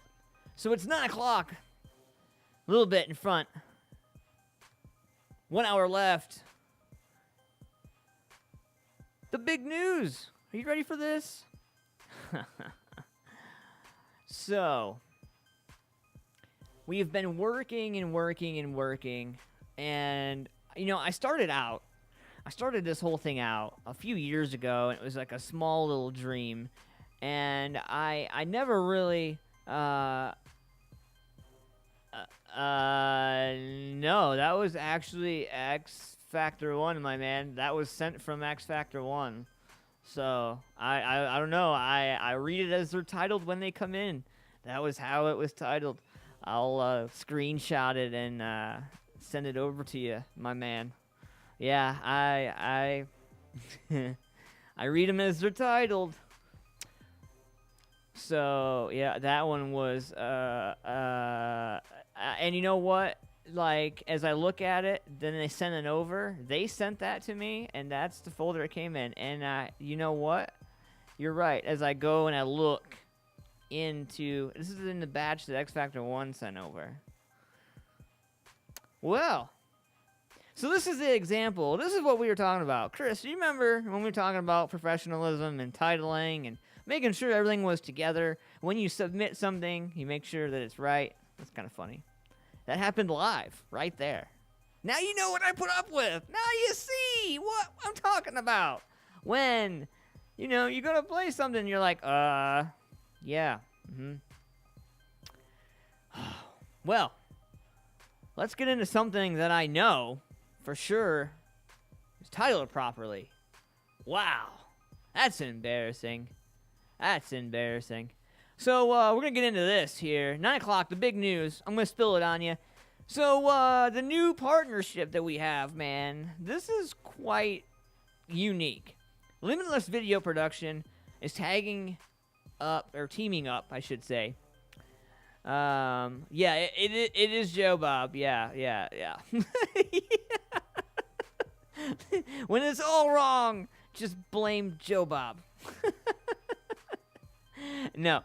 So it's 9 o'clock. A little bit in front. 1 hour left. The big news. Are you ready for this? So, we've been working and working and working. And, you know, I started this whole thing out a few years ago. And it was like a small little dream. And I never really... no, that was actually X Factor 1, my man. That was sent from X Factor 1. So, I don't know. I read it as they're titled when they come in. That was how it was titled. I'll screenshot it and send it over to you, my man. Yeah, I I read them as they're titled. So, yeah, that one was, and you know what? Like, as I look at it, then they sent it over. They sent that to me, and that's the folder it came in. And you know what? You're right. As I go and I look into... This is in the batch that X Factor 1 sent over. Well, so this is the example. This is what we were talking about. Chris, do you remember when we were talking about professionalism and titling and making sure everything was together? When you submit something, you make sure that it's right. That's kind of funny. That happened live, right there. Now you know what I put up with. Now you see what I'm talking about. When, you know, you're going to play something, you're like, yeah. Well, let's get into something that I know for sure is titled properly. Wow. That's embarrassing. That's embarrassing. So, we're going to get into this here. 9 o'clock, the big news. I'm going to spill it on you. So, the new partnership that we have, man, this is quite unique. Limitless Video Production is teaming up, I should say. Yeah, it is Joe Bob. Yeah. When it's all wrong, just blame Joe Bob. No,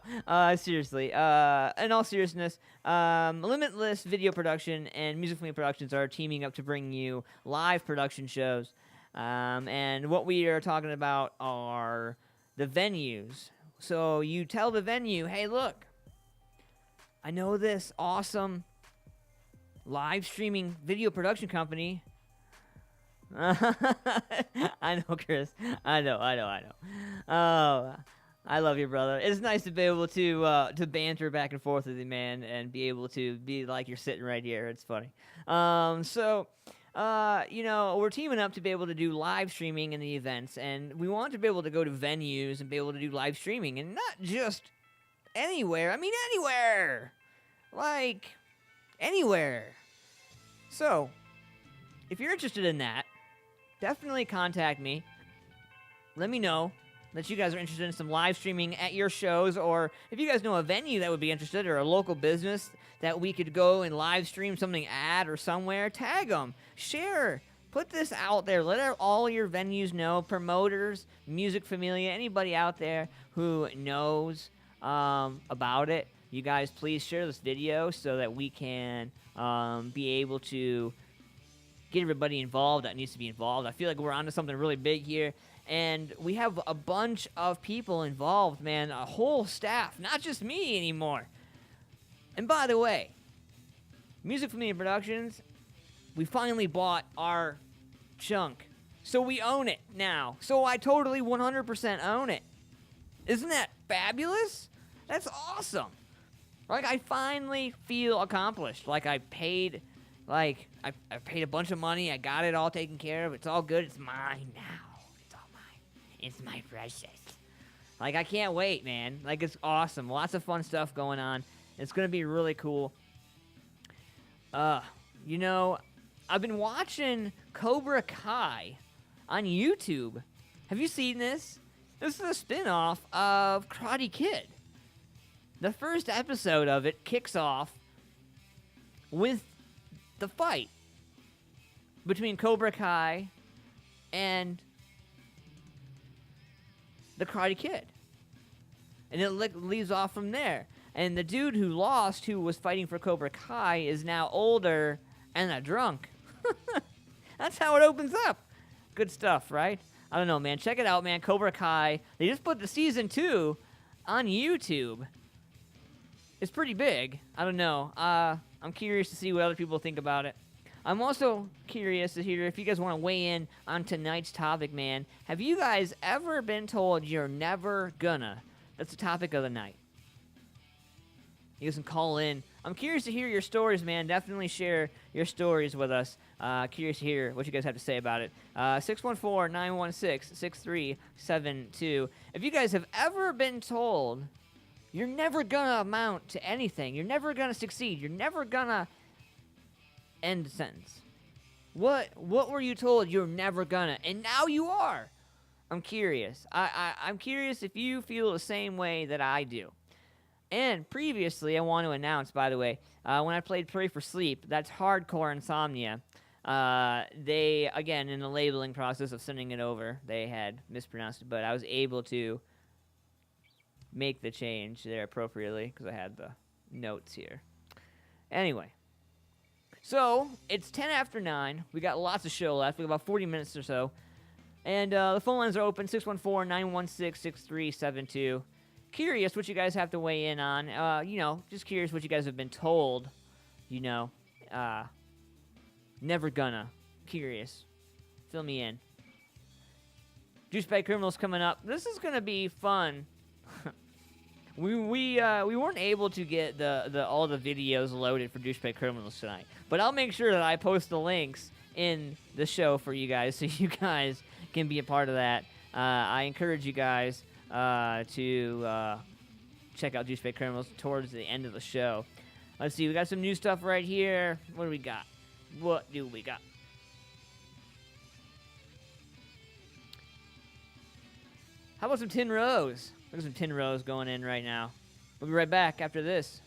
seriously. In all seriousness, Limitless Video Production and Music Family Productions are teaming up to bring you live production shows. And what we are talking about are the venues. So you tell the venue, hey, look, I know this awesome live streaming video production company. I know, Chris. I know. Oh, I love you, brother. It's nice to be able to banter back and forth with you, man, and be able to be like you're sitting right here. It's funny. So, you know, we're teaming up to be able to do live streaming in the events, and we want to be able to go to venues and be able to do live streaming, and not just anywhere. I mean, anywhere. Like, anywhere. So, if you're interested in that, definitely contact me. Let me know that you guys are interested in some live streaming at your shows, or if you guys know a venue that would be interested, or a local business that we could go and live stream something at or somewhere, tag them, share, put this out there, let all your venues know, promoters, Music Familia, anybody out there who knows about it. You guys please share this video so that we can be able to get everybody involved that needs to be involved. I feel like we're onto something really big here. And we have a bunch of people involved, man. A whole staff. Not just me anymore. And by the way, Music Familia Productions, we finally bought our chunk. So we own it now. So I totally 100% own it. Isn't that fabulous? That's awesome. Like, I finally feel accomplished. Like, I paid a bunch of money. I got it all taken care of. It's all good. It's mine now. It's my precious. Like, I can't wait, man. Like, it's awesome. Lots of fun stuff going on. It's going to be really cool. You know, I've been watching Cobra Kai on YouTube. Have you seen this? This is a spin-off of Karate Kid. The first episode of it kicks off with the fight between Cobra Kai and the Karate Kid. And it leaves off from there. And the dude who lost, who was fighting for Cobra Kai, is now older and a drunk. That's how it opens up. Good stuff, right? I don't know, man. Check it out, man. Cobra Kai. They just put the season 2 on YouTube. It's pretty big. I don't know. I'm curious to see what other people think about it. I'm also curious to hear if you guys want to weigh in on tonight's topic, man. Have you guys ever been told you're never gonna? That's the topic of the night. You guys can call in. I'm curious to hear your stories, man. Definitely share your stories with us. Curious to hear what you guys have to say about it. 614-916-6372. If you guys have ever been told you're never gonna amount to anything, you're never gonna succeed, you're never gonna end the sentence. What were you told you're never gonna, and now you are? I'm curious. I'm curious if you feel the same way that I do. And previously, I want to announce, by the way, when I played Pray for Sleep, that's Hardcore Insomnia. They, again, in the labeling process of sending it over, they had mispronounced it, but I was able to make the change there appropriately because I had the notes here. Anyway, so it's 10 after 9. We got lots of show left. We got about 40 minutes or so. And the phone lines are open, 614-916-6372. Curious what you guys have to weigh in on. Just curious what you guys have been told. Never gonna. Curious. Fill me in. Douchebag Criminals coming up. This is gonna be fun. we weren't able to get all the videos loaded for Douchebag Criminals tonight, but I'll make sure that I post the links in the show for you guys, so you guys can be a part of that. I encourage you guys to check out Douchebag Criminals towards the end of the show. Let's see, we got some new stuff right here. What do we got? How about some Tin Rose? Look at some Tin Rose going in right now. We'll be right back after this.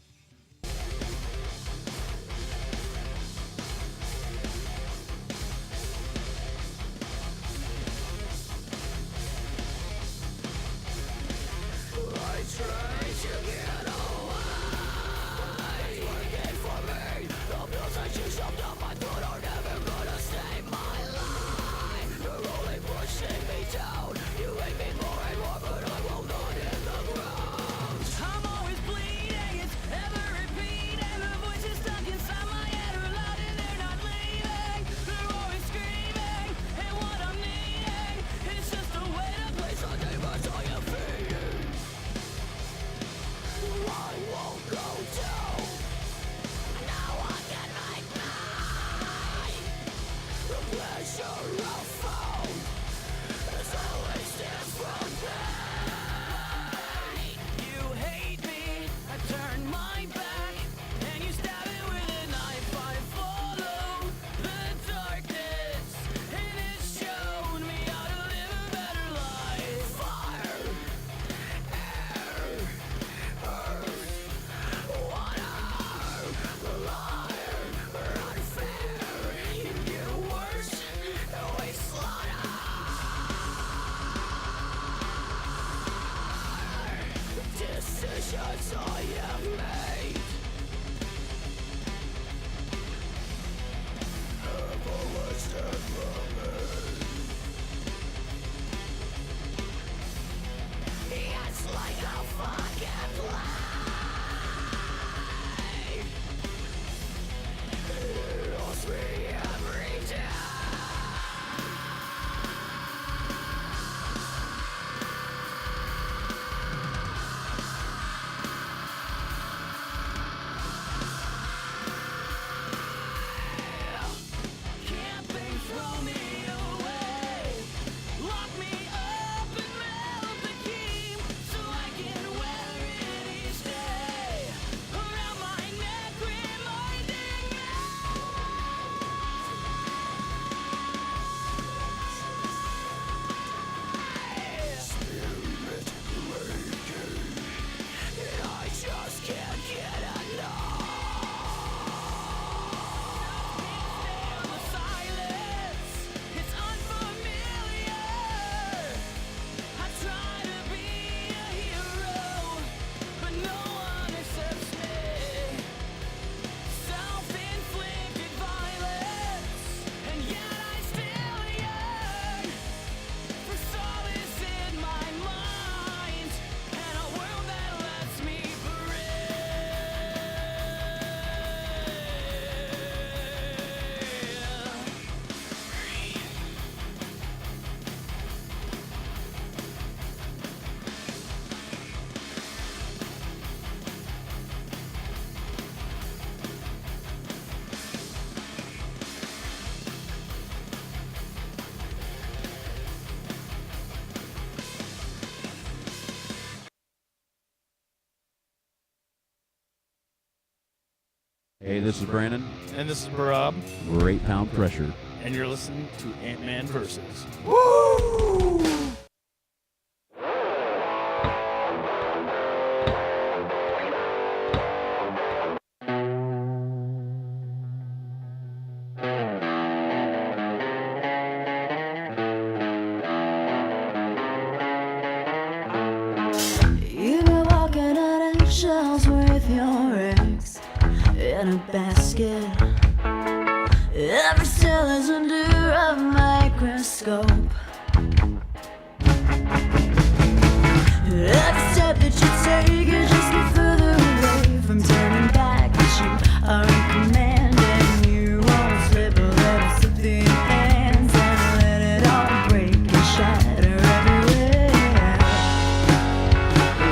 I'm always bleeding, it's Hey, this is Brandon. And this is Barab. We're 8 Pound Pressure. And you're listening to Ant-Man Versus. You were walking on eggshells with your eggs in a basket. Every cell is under a microscope. Every step that you take is just get further away from turning back. That you are in command and you won't slip a little slip through your hands and let it all break and shatter everywhere.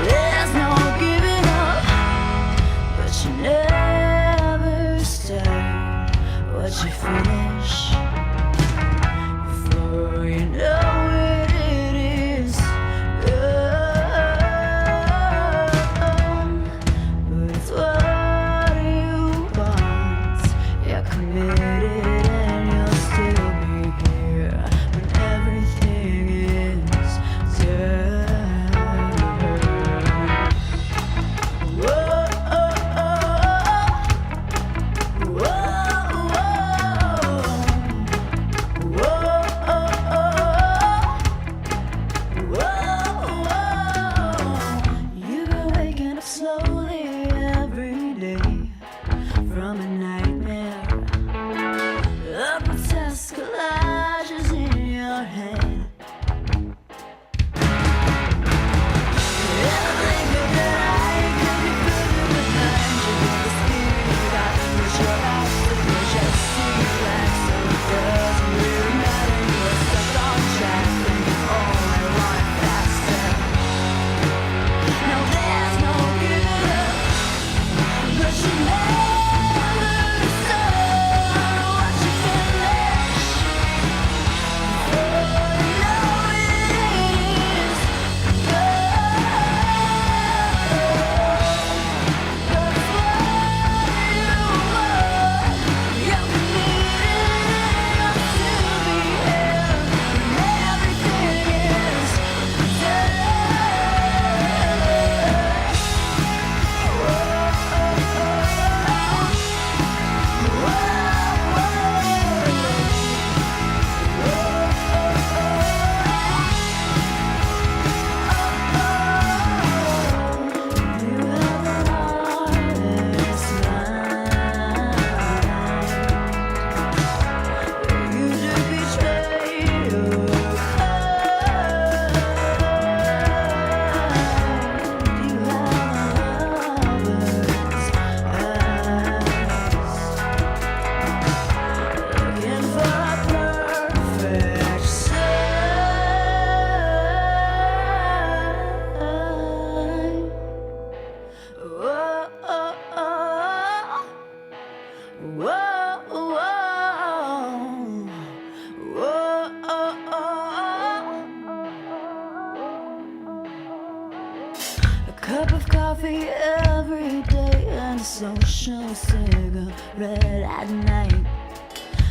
There's no giving up, but you never start what you finish. Before you know it, it is gone. But it's what you want. You're committed and you'll still be here when everything is done. Whoa, you've been waking up slowly every day from a nightmare. A grotesque collages in your head. Everything that I could be further behind you with the spirit I push your eyes to push your see black, so it doesn't really matter. You're stuck on track and you only want it faster. No, there's no giving up, but you never start what you finish. Before you know it is a cup of coffee every day and a social cigarette at night.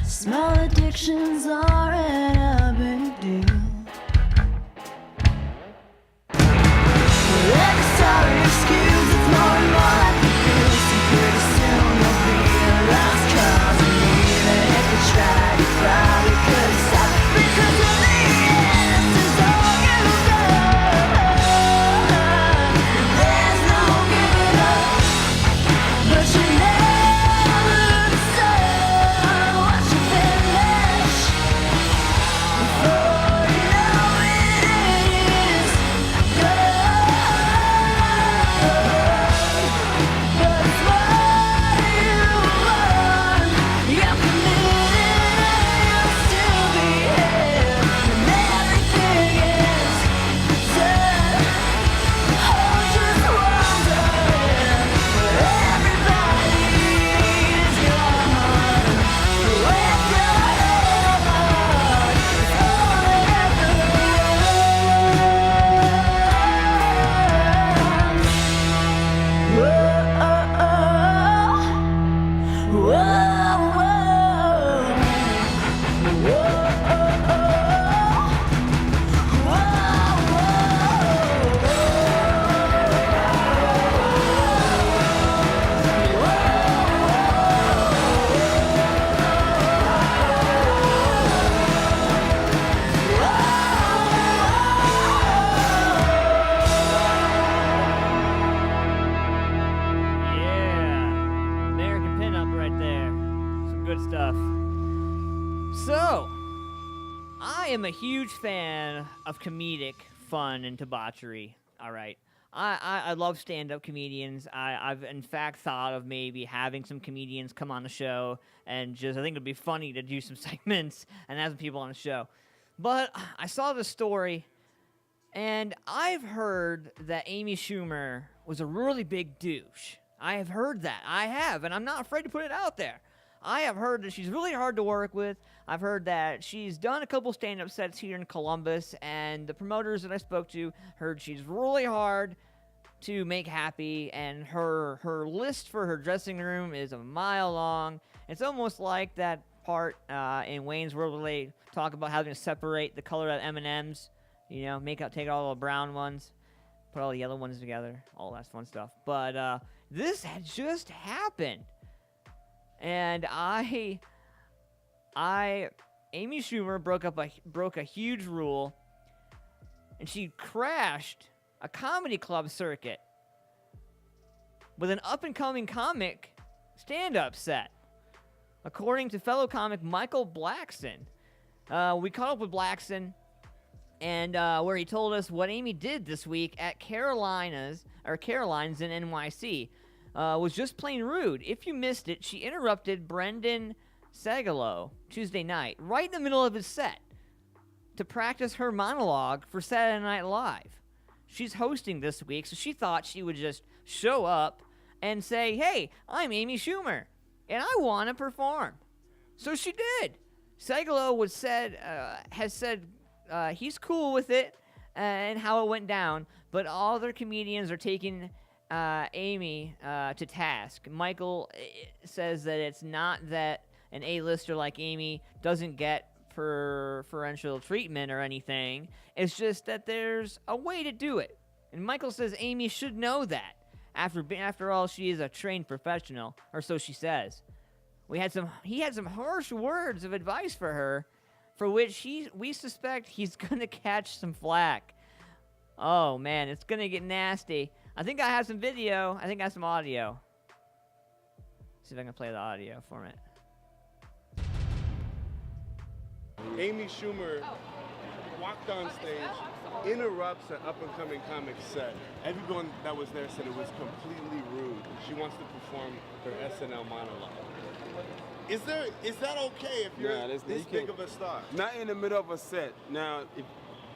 Small addictions aren't a big deal. Every sorry excuse, it's more and more like the bills. And pretty soon you'll be a lost cause. And even if you tried, you probably couldn't stop. Because in the end, this is all you've done. There's no giving up, but you never start what you finish. Before Yeah, American pinup right there. Some good stuff. So, I am a huge fan of comedic fun and debauchery. All right. I love stand-up comedians. I've in fact thought of maybe having some comedians come on the show and just I think it'd be funny to do some segments and have some people on the show. But I saw this story and I've heard that Amy Schumer was a really big douche. I have heard that. I have, and I'm not afraid to put it out there. I have heard that she's really hard to work with. I've heard that she's done a couple stand-up sets here in Columbus, and the promoters that I spoke to heard she's really hard to make happy, and her list for her dressing room is a mile long. It's almost like that part in Wayne's World where they talk about having to separate the color of M&Ms. You know, take all the brown ones, put all the yellow ones together, all that fun stuff. But this had just happened. And Amy Schumer broke a huge rule, and she crashed a comedy club circuit with an up-and-coming comic stand-up set, according to fellow comic Michael Blackson. We caught up with Blackson, and where he told us what Amy did this week at Caroline's in NYC. Was just plain rude. If you missed it, she interrupted Brendan Sagalow Tuesday night, right in the middle of his set, to practice her monologue for Saturday Night Live. She's hosting this week, so she thought she would just show up and say, "Hey, I'm Amy Schumer, and I want to perform." So she did. Sagalow has said he's cool with it and how it went down, but all other comedians are taking Amy to task. Michael says that it's not that an A-lister like Amy doesn't get preferential treatment or anything. It's just that there's a way to do it. And Michael says Amy should know that. After all, she is a trained professional, or so she says. He had some harsh words of advice for her, for which we suspect he's gonna catch some flack. Oh man, it's gonna get nasty. I think I have some video. I think I have some audio. See if I can play the audio for it. Amy Schumer walked on stage, interrupts an up-and-coming comic set. Everyone that was there said it was completely rude. She wants to perform her SNL monologue. Is that okay if you're this big of a star? Not in the middle of a set. Now,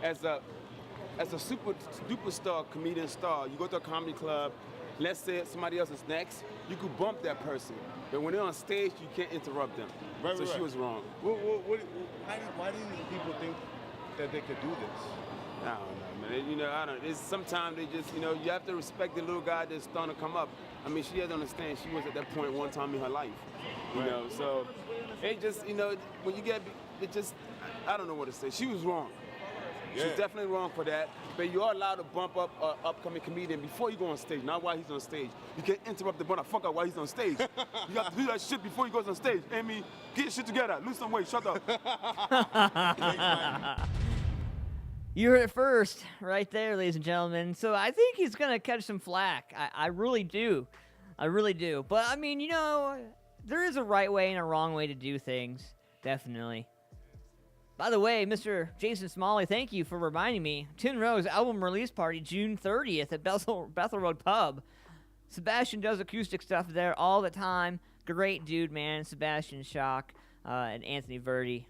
as a superstar comedian star, you go to a comedy club, let's say somebody else is next, you could bump that person. But when they're on stage, you can't interrupt them. Right, so she was wrong. Why do people think that they could do this? I don't know, man. I don't. Sometimes they just, you have to respect the little guy that's starting to come up. I mean, she has to understand she was at that point one time in her life. So it just, when you get, I don't know what to say. She was wrong. Yeah. She's definitely wrong for that. But you're allowed to bump up an upcoming comedian before you go on stage, not while he's on stage. You can't interrupt the motherfucker while he's on stage. You have to do that shit before he goes on stage. Amy, get your shit together. Lose some weight. Shut up. You heard it first, right there, ladies and gentlemen. So I think he's going to catch some flack. I really do. I really do. But, I mean, there is a right way and a wrong way to do things. Definitely. By the way, Mr. Jason Smalley, thank you for reminding me. Tin Rose album release party, June 30th at Bethel Road Pub. Sebastian does acoustic stuff there all the time. Great dude, man. Sebastian Schock and Anthony Verdi.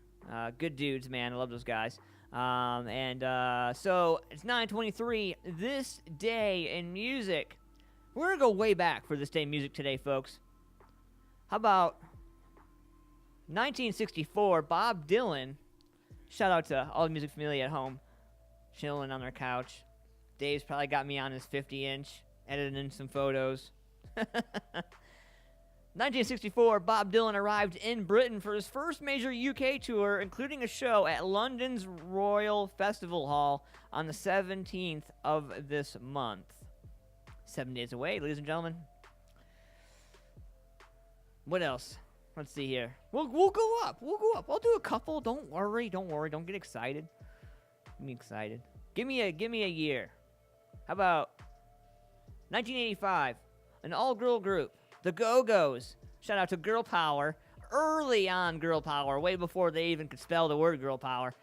Good dudes, man. I love those guys. So it's 9:23. This day in music. We're going to go way back for this day in music today, folks. How about 1964, Bob Dylan. Shout out to all the music familia at home, chilling on their couch. Dave's probably got me on his 50-inch, editing in some photos. 1964, Bob Dylan arrived in Britain for his first major UK tour, including a show at London's Royal Festival Hall on the 17th of this month. 7 days away, ladies and gentlemen. What else? Let's see here. We'll go up. We'll go up. I'll do a couple. Don't worry. Don't worry. Don't get excited. Get me excited. Give me a year. How about 1985? An all-girl group, the Go-Go's. Shout out to Girl Power. Early on Girl Power, way before they even could spell the word Girl Power.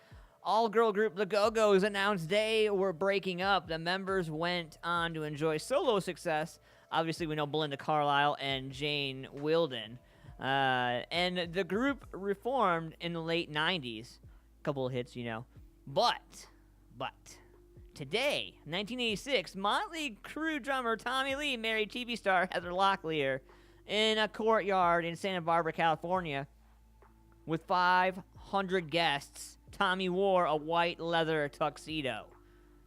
All-girl group, the Go-Go's, announced they were breaking up. The members went on to enjoy solo success. Obviously, we know Belinda Carlisle and Jane Wilden. And the group reformed in the late 90s. Couple of hits, you know. But, today, 1986, Motley Crue drummer Tommy Lee married TV star Heather Locklear in a courtyard in Santa Barbara, California. With 500 guests, Tommy wore a white leather tuxedo.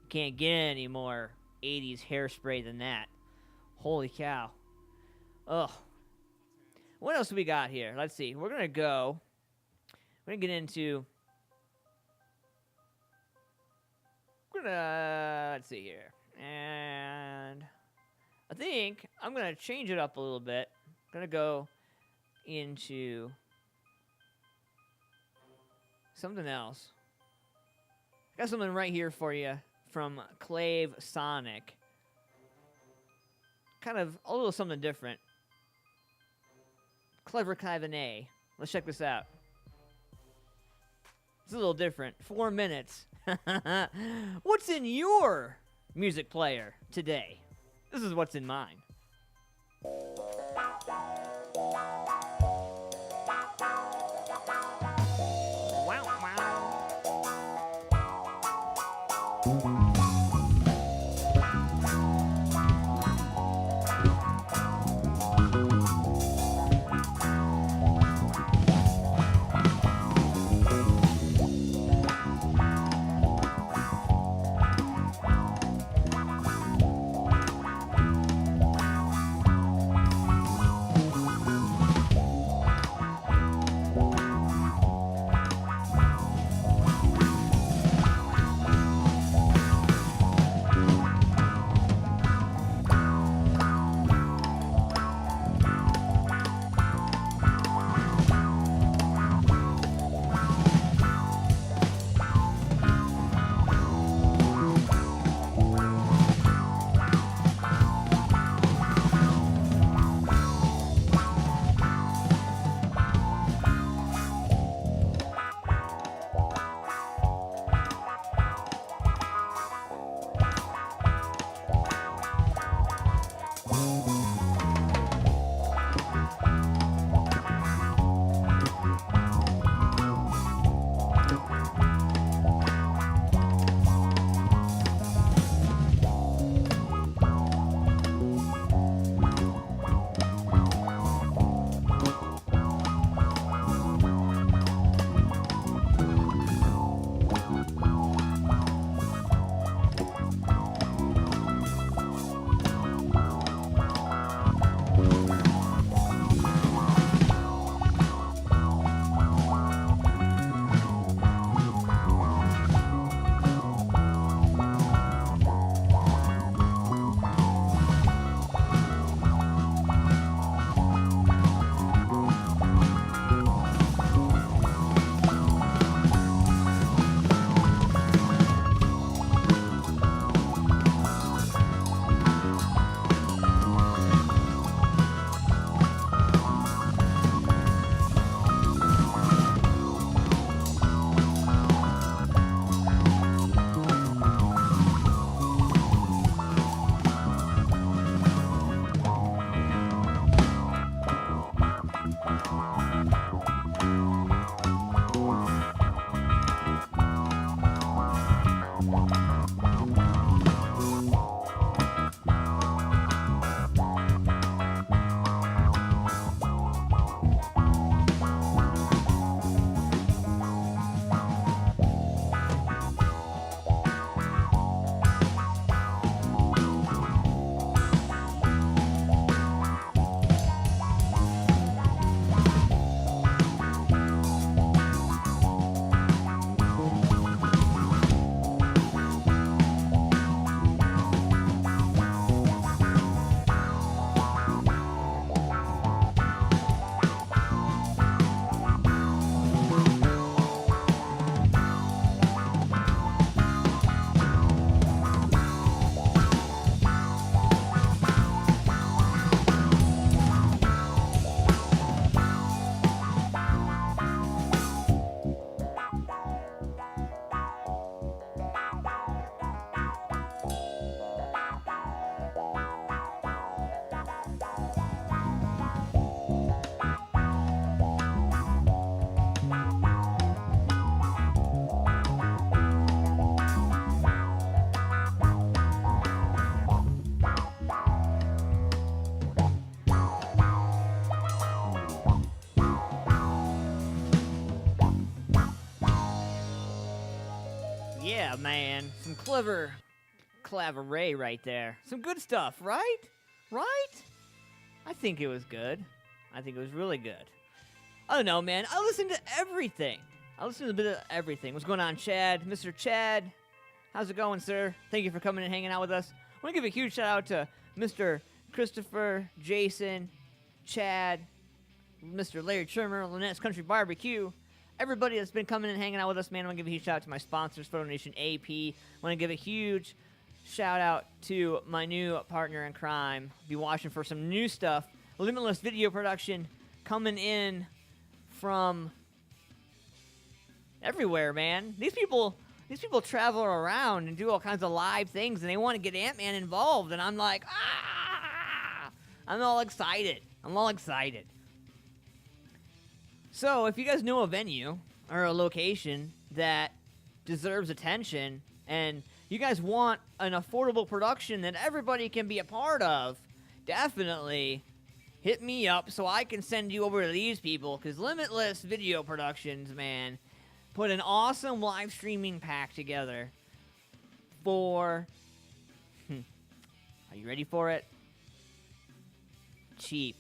Can't get any more 80s hairspray than that. Holy cow. Ugh. What else do we got here? Let's see. We're going to get into... let's see here. And I think I'm going to change it up a little bit. I'm going to go into something else. I got something right here for you from Clave Sonic. Kind of a little something different. Clever Kaivanay. Let's check this out. It's a little different. 4 minutes. What's in your music player today? This is what's in mine. Wow, wow. Yeah, man. Some clever claveray right there. Some good stuff, right? Right? I think it was good. I think it was really good. I don't know, man. I listened to everything. I listened to a bit of everything. What's going on, Chad? Mr. Chad, how's it going, sir? Thank you for coming and hanging out with us. I want to give a huge shout out to Mr. Christopher, Jason, Chad, Mr. Larry Trimmer, Lynette's Country Barbecue, everybody that's been coming and hanging out with us, man. I want to give a huge shout out to my sponsors, Photo Nation AP. I want to give a huge shout out to my new partner in crime. Be watching for some new stuff. Limitless video production coming in from everywhere, man. These people travel around and do all kinds of live things, and they want to get Ant-Man involved, and I'm like, I'm all excited. So, if you guys know a venue or a location that deserves attention, and you guys want an affordable production that everybody can be a part of, definitely hit me up so I can send you over to these people, because Limitless Video Productions, man, put an awesome live streaming pack together for, are you ready for it? Cheap.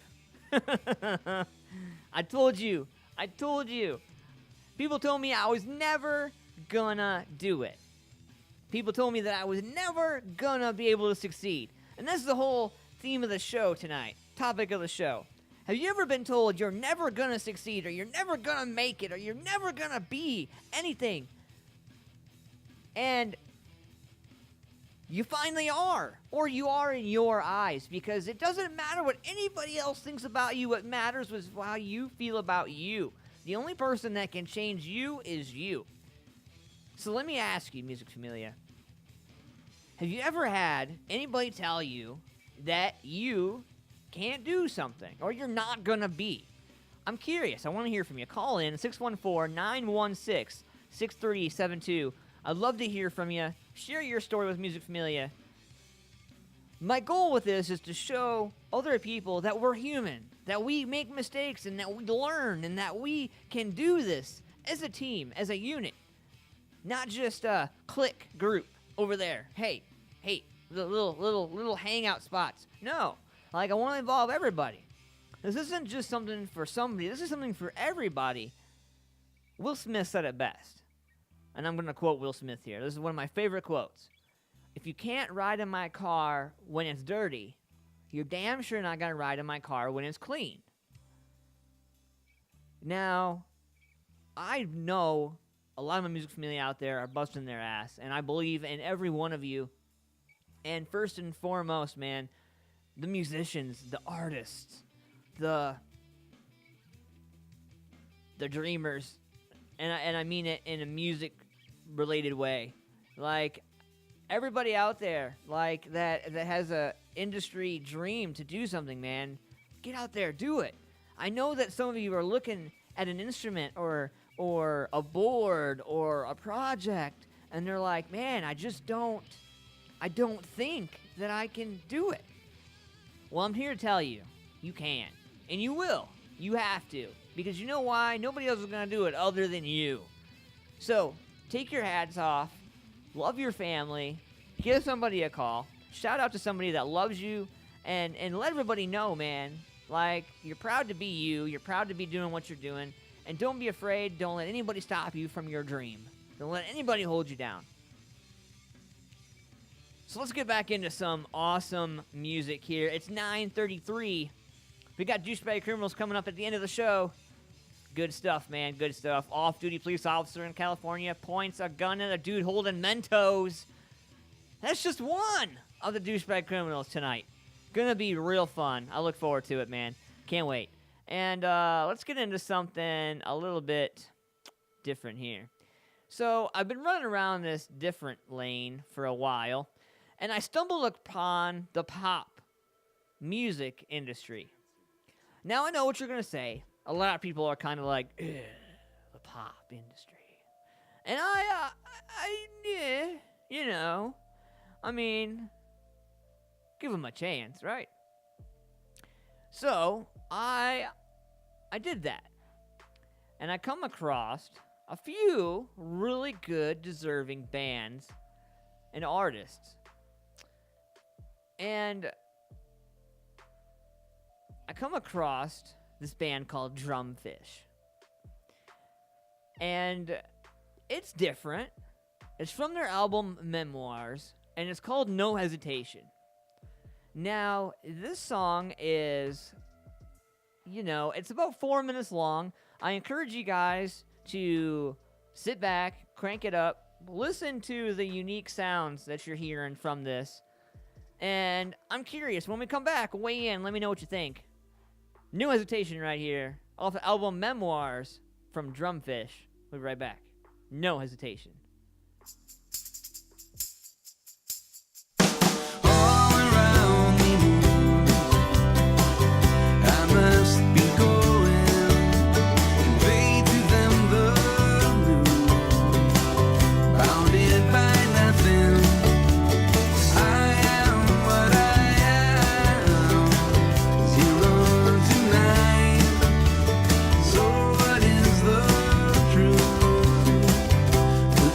I told you. People told me I was never gonna do it. People told me that I was never gonna be able to succeed. And this is the whole theme of the show tonight. Topic of the show. Have you ever been told you're never gonna succeed, or you're never gonna make it, or you're never gonna be anything? And you finally are. Or you are in your eyes, because it doesn't matter what anybody else thinks about you. What matters is how you feel about you. The only person that can change you is you. So let me ask you, Music Familia. Have you ever had anybody tell you that you can't do something, or you're not gonna be? I'm curious. I want to hear from you. Call in 614-916-6372. I'd love to hear from you. Share your story with Music Familia. My goal with this is to show other people that we're human, that we make mistakes, and that we learn, and that we can do this as a team, as a unit, not just a clique group over there. Hey, the little hangout spots. No, like, I want to involve everybody. This isn't just something for somebody. This is something for everybody. Will Smith said it best, and I'm going to quote Will Smith here. This is one of my favorite quotes. If you can't ride in my car when it's dirty, you're damn sure not going to ride in my car when it's clean. Now, I know a lot of my Music Familia out there are busting their ass, and I believe in every one of you. And first and foremost, man, the musicians, the artists, the dreamers, and I mean it in a music-related way. Like, everybody out there, like, that has a industry dream to do something, man, get out there, do it. I know that some of you are looking at an instrument or a board or a project, and they're like, man, I don't think that I can do it. Well, I'm here to tell you, you can. And you will. You have to. Because you know why? Nobody else is going to do it other than you. So, take your hats off. Love your family. Give somebody a call. Shout out to somebody that loves you. And let everybody know, man. Like, you're proud to be you. You're proud to be doing what you're doing. And don't be afraid. Don't let anybody stop you from your dream. Don't let anybody hold you down. So let's get back into some awesome music here. It's 9:33. We got Douchebag Criminals coming up at the end of the show. Good stuff, man. Good stuff. Off-duty police officer in California points a gun at a dude holding Mentos. That's just one of the Douchebag Criminals tonight. Gonna be real fun. I look forward to it, man. Can't wait. And let's get into something a little bit different here. So I've been running around this different lane for a while, and I stumbled upon the pop music industry. Now, I know what you're going to say. A lot of people are kind of like, the pop industry. And I mean, give them a chance, right? So, I did that. And I come across a few really good, deserving bands and artists. And I come across this band called Drumfish. And it's different. It's from their album Memoirs, and it's called No Hesitation. Now, this song is, it's about 4 minutes long. I encourage you guys to sit back, crank it up, listen to the unique sounds that you're hearing from this. And I'm curious, when we come back, weigh in, let me know what you think. No Hesitation right here, off the album Memoirs from Drumfish. We'll be right back. No Hesitation. All around me, I must be going, convey to them the news, bounded by nothing. I am what I am, 0 to 9. So what is the truth? The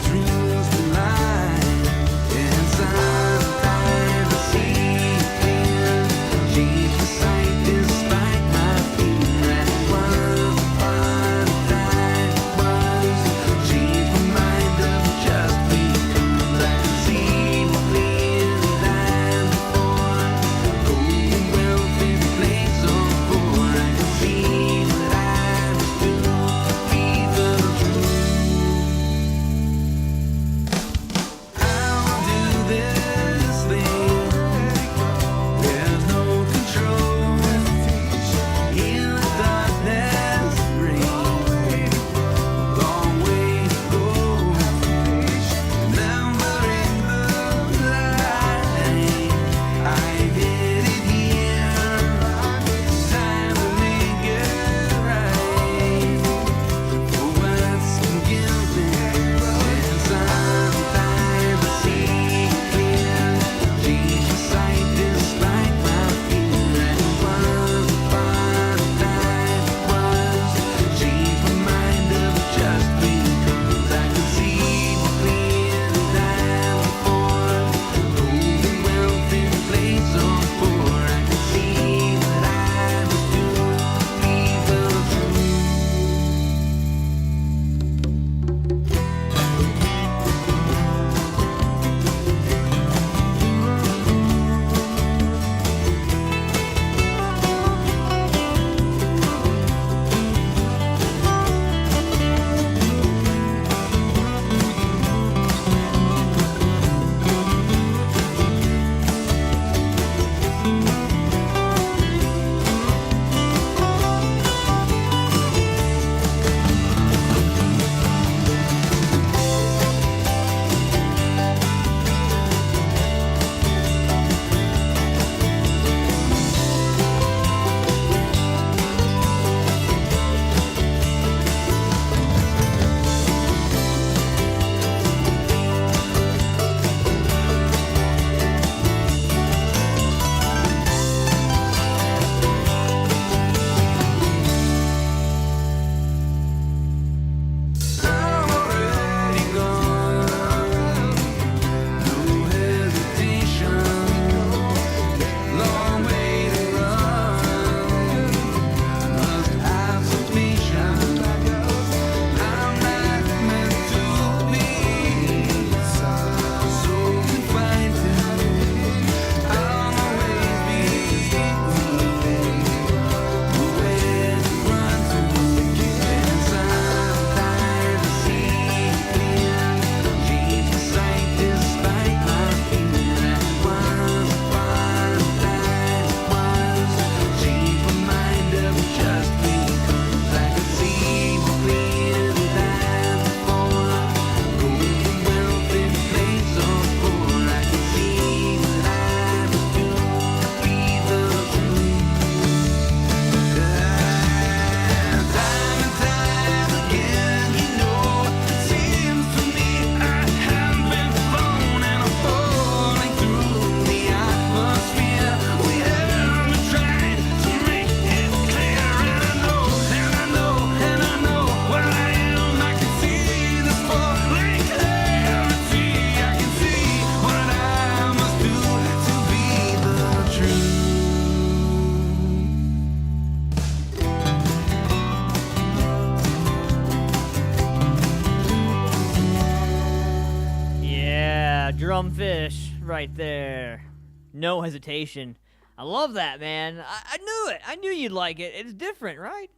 drumfish right there. No hesitation. I love that, man. I knew it. I knew you'd like it. It's different, right?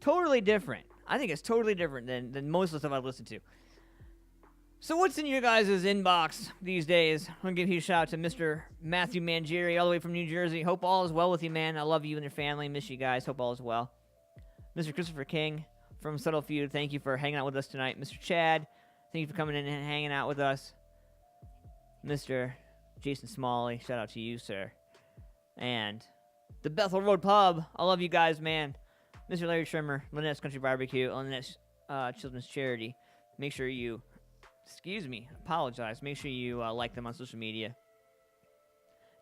Totally different. I think it's totally different than most of the stuff I listen to. So what's in your guys' inbox these days? I'm going to give you a shout out to Mr. Matthew Mangieri all the way from New Jersey. Hope all is well with you, man. I love you and your family. Miss you guys. Hope all is well. Mr. Christopher King from Subtle Feud, thank you for hanging out with us tonight. Mr. Chad, thank you for coming in and hanging out with us. Mr. Jason Smalley, shout out to you, sir. And the Bethel Road Pub, I love you guys, man. Mr. Larry Trimmer, Lynette's Country Barbecue, Lynette's Children's Charity. Make sure you, apologize. Make sure you like them on social media.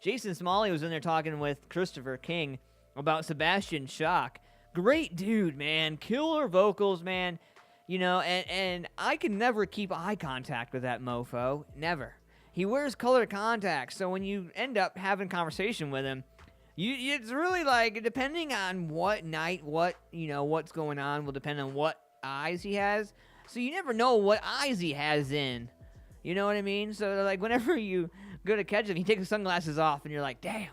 Jason Smalley was in there talking with Christopher King about Sebastian Schock. Great dude, man. Killer vocals, man. You know, and I can never keep eye contact with that mofo. Never. He wears colored contacts, so when you end up having conversation with him, it's really like, depending on what night, what's going on will depend on what eyes he has. So you never know what eyes he has in. You know what I mean? So, like, whenever you go to catch him, he takes his sunglasses off, and you're like, damn.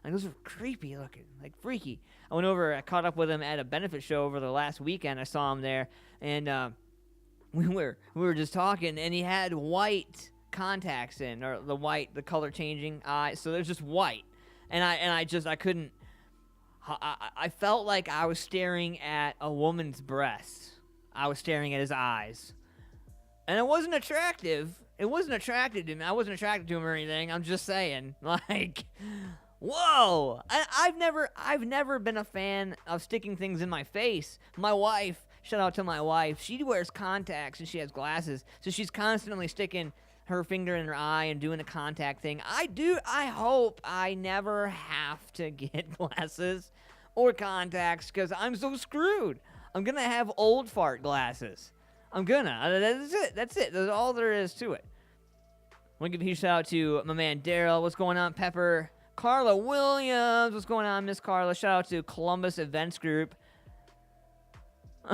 Like, those are creepy looking, like, freaky. I caught up with him at a benefit show over the last weekend. I saw him there, and we were just talking, and he had white contacts in, or the color changing eyes. So there's just white, and I couldn't. I felt like I was staring at a woman's breast. I was staring at his eyes, and it wasn't attractive. It wasn't attractive to me. I wasn't attracted to him or anything. I'm just saying, like, whoa! I've never been a fan of sticking things in my face. My wife, shout out to my wife. She wears contacts and she has glasses, so she's constantly sticking her finger in her eye and doing a contact thing. I hope I never have to get glasses or contacts because I'm so screwed. I'm gonna have old fart glasses. That's it. That's all there is to it. I want to give a huge shout out to my man Daryl. What's going on, Pepper? Carla Williams. What's going on, Miss Carla? Shout out to Columbus Events Group.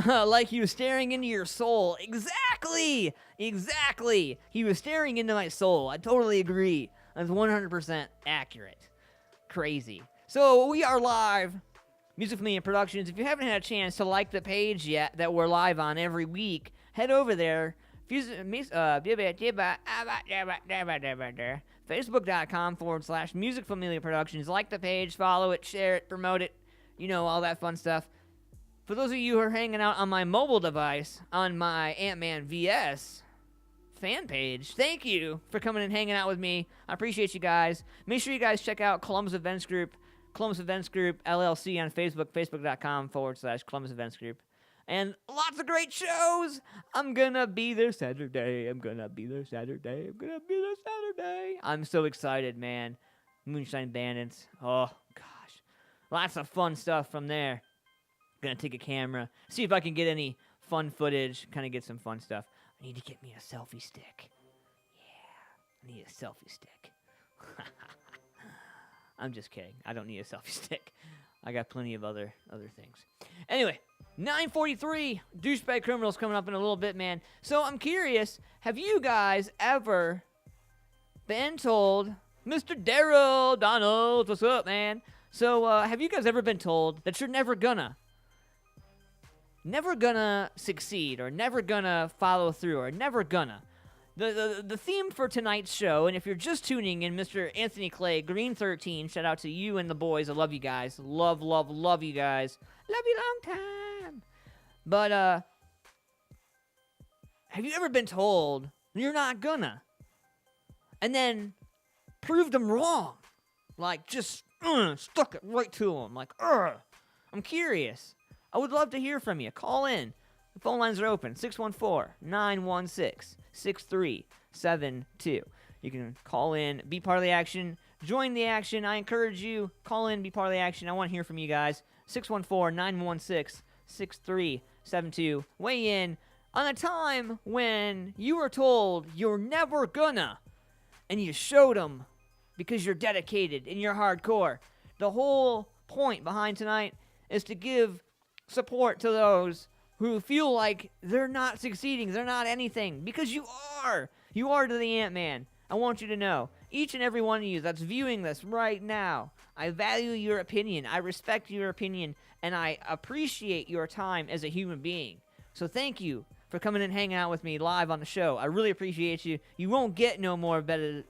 Like he was staring into your soul. Exactly. He was staring into my soul. I totally agree. That's 100% accurate. Crazy. So we are live. Music Familia Productions. If you haven't had a chance to like the page yet that we're live on every week, head over there. Facebook.com/Music Familia Productions. Like the page, follow it, share it, promote it. You know, all that fun stuff. For those of you who are hanging out on my mobile device, on my MFP fan page, thank you for coming and hanging out with me. I appreciate you guys. Make sure you guys check out Columbus Events Group LLC on Facebook, facebook.com/Columbus Events Group. And lots of great shows. I'm gonna be there Saturday. I'm so excited, man. Moonshine Bandits. Oh, gosh. Lots of fun stuff from there. Gonna take a camera, see if I can get any fun footage, kind of get some fun stuff. I need to get me a selfie stick. Yeah, I need a selfie stick. I'm just kidding. I don't need a selfie stick. I got plenty of other things. Anyway, 9:43, Douchebag Criminals coming up in a little bit, man. So I'm curious, have you guys ever been told, Mr. Daryl Donald, what's up, man? So have you guys ever been told that you're never gonna succeed, or never gonna follow through, or never gonna? The theme for tonight's show, and if you're just tuning in, Mr. Anthony Clay, Green 13, shout out to you and the boys. I love you guys. Love you guys. Love you long time. But, have you ever been told you're not gonna? And then proved them wrong? Like, just stuck it right to them. Like, I'm curious. I would love to hear from you. Call in. The phone lines are open. 614-916-6372. You can call in, be part of the action, join the action. I encourage you, call in, be part of the action. I want to hear from you guys. 614-916-6372. Weigh in on a time when you were told you're never gonna, and you showed them because you're dedicated and you're hardcore. The whole point behind tonight is to give support to those who feel like they're not succeeding, they're not anything, because you are. You are to the Ant-Man. I want you to know, each and every one of you that's viewing this right now, I value your opinion, I respect your opinion, and I appreciate your time as a human being. So thank you for coming and hanging out with me live on the show. I really appreciate you. You won't get no more better,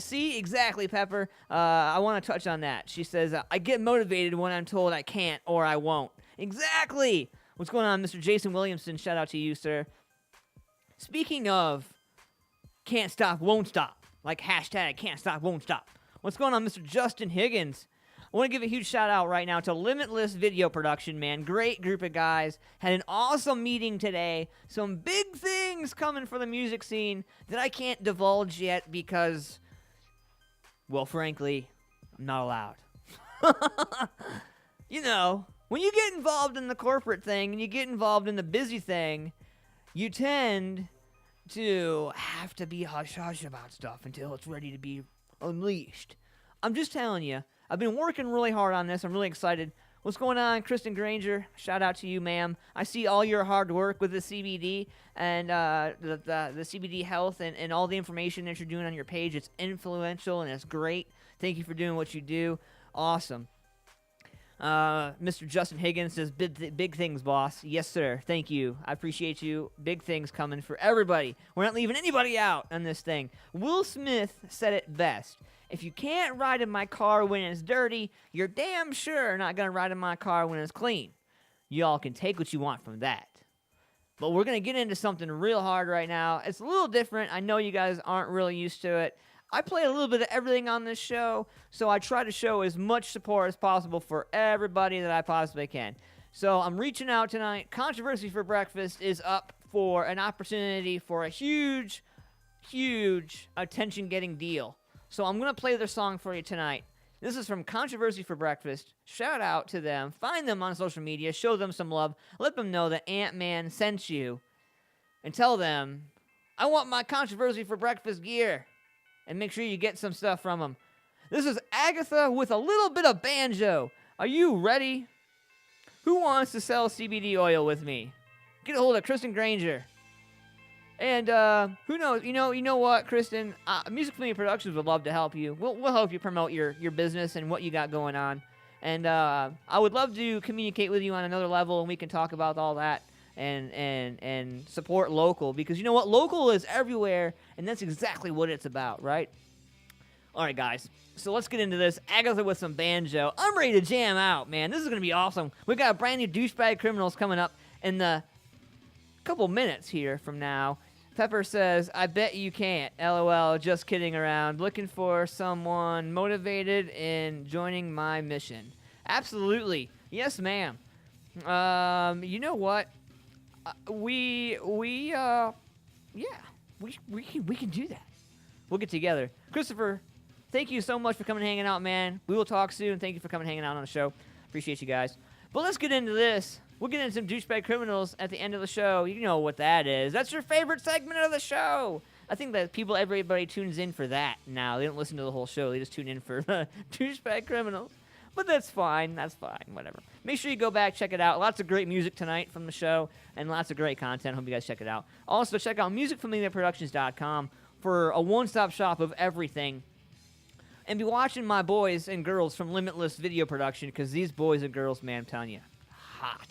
see, exactly, Pepper. I want to touch on that. She says, I get motivated when I'm told I can't or I won't. Exactly. What's going on, Mr. Jason Williamson? Shout out to you, sir. Speaking of can't stop, won't stop, like hashtag can't stop, won't stop. What's going on, Mr. Justin Higgins? I want to give a huge shout out right now to Limitless Video Production, man. Great group of guys. Had an awesome meeting today. Some big things coming for the music scene that I can't divulge yet because, well, frankly, I'm not allowed. You know, when you get involved in the corporate thing and you get involved in the busy thing, you tend to have to be hush-hush about stuff until it's ready to be unleashed. I'm just telling you, I've been working really hard on this. I'm really excited. What's going on, Kristen Granger? Shout out to you, ma'am. I see all your hard work with the CBD and the CBD health and all the information that you're doing on your page. It's influential and it's great. Thank you for doing what you do. Awesome. Mr. Justin Higgins says, big things, boss. Yes, sir. Thank you. I appreciate you. Big things coming for everybody. We're not leaving anybody out on this thing. Will Smith said it best. If you can't ride in my car when it's dirty, you're damn sure not going to ride in my car when it's clean. Y'all can take what you want from that. But we're going to get into something real hard right now. It's a little different. I know you guys aren't really used to it. I play a little bit of everything on this show, so I try to show as much support as possible for everybody that I possibly can. So I'm reaching out tonight. Controversy for Breakfast is up for an opportunity for a huge, huge attention-getting deal. So I'm going to play their song for you tonight. This is from Controversy for Breakfast. Shout out to them. Find them on social media. Show them some love. Let them know that Ant-Man sent you. And tell them, I want my Controversy for Breakfast gear. And make sure you get some stuff from them. This is Agatha with a little bit of banjo. Are you ready? Who wants to sell CBD oil with me? Get a hold of Kristen Granger. And who knows? You know what, Kristen? Music Family Productions would love to help you. We'll help you promote your business and what you got going on. And I would love to communicate with you on another level, and we can talk about all that and support local. Because you know what? Local is everywhere, and that's exactly what it's about, right? All right, guys. So let's get into this. Agatha with some banjo. I'm ready to jam out, man. This is going to be awesome. We got a brand new Douchebag Criminals coming up in the couple minutes here from now. Pepper says, I bet you can't. LOL, just kidding around. Looking for someone motivated in joining my mission. Absolutely. Yes, ma'am. You know what? We can do that. We'll get together. Christopher, thank you so much for coming and hanging out, man. We will talk soon. Thank you for coming and hanging out on the show. Appreciate you guys. But let's get into this. We'll get into some Douchebag Criminals at the end of the show. You know what that is. That's your favorite segment of the show. I think that everybody tunes in for that now. They don't listen to the whole show. They just tune in for the Douchebag Criminals. But that's fine. That's fine. Whatever. Make sure you go back, check it out. Lots of great music tonight from the show and lots of great content. Hope you guys check it out. Also, check out musicfamiliaproductions.com for a one-stop shop of everything. And be watching my boys and girls from Limitless Video Production because these boys and girls, man, I'm telling you, hot.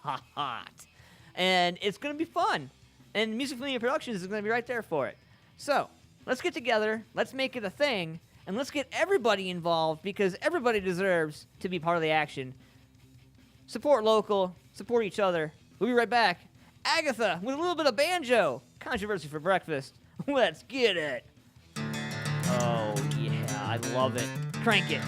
Hot. And it's going to be fun. And Music Family Productions is going to be right there for it. So, let's get together. Let's make it a thing. And let's get everybody involved because everybody deserves to be part of the action. Support local. Support each other. We'll be right back. Agatha with a little bit of banjo. Controversy for Breakfast. Let's get it. Oh, yeah. I love it. Crank it.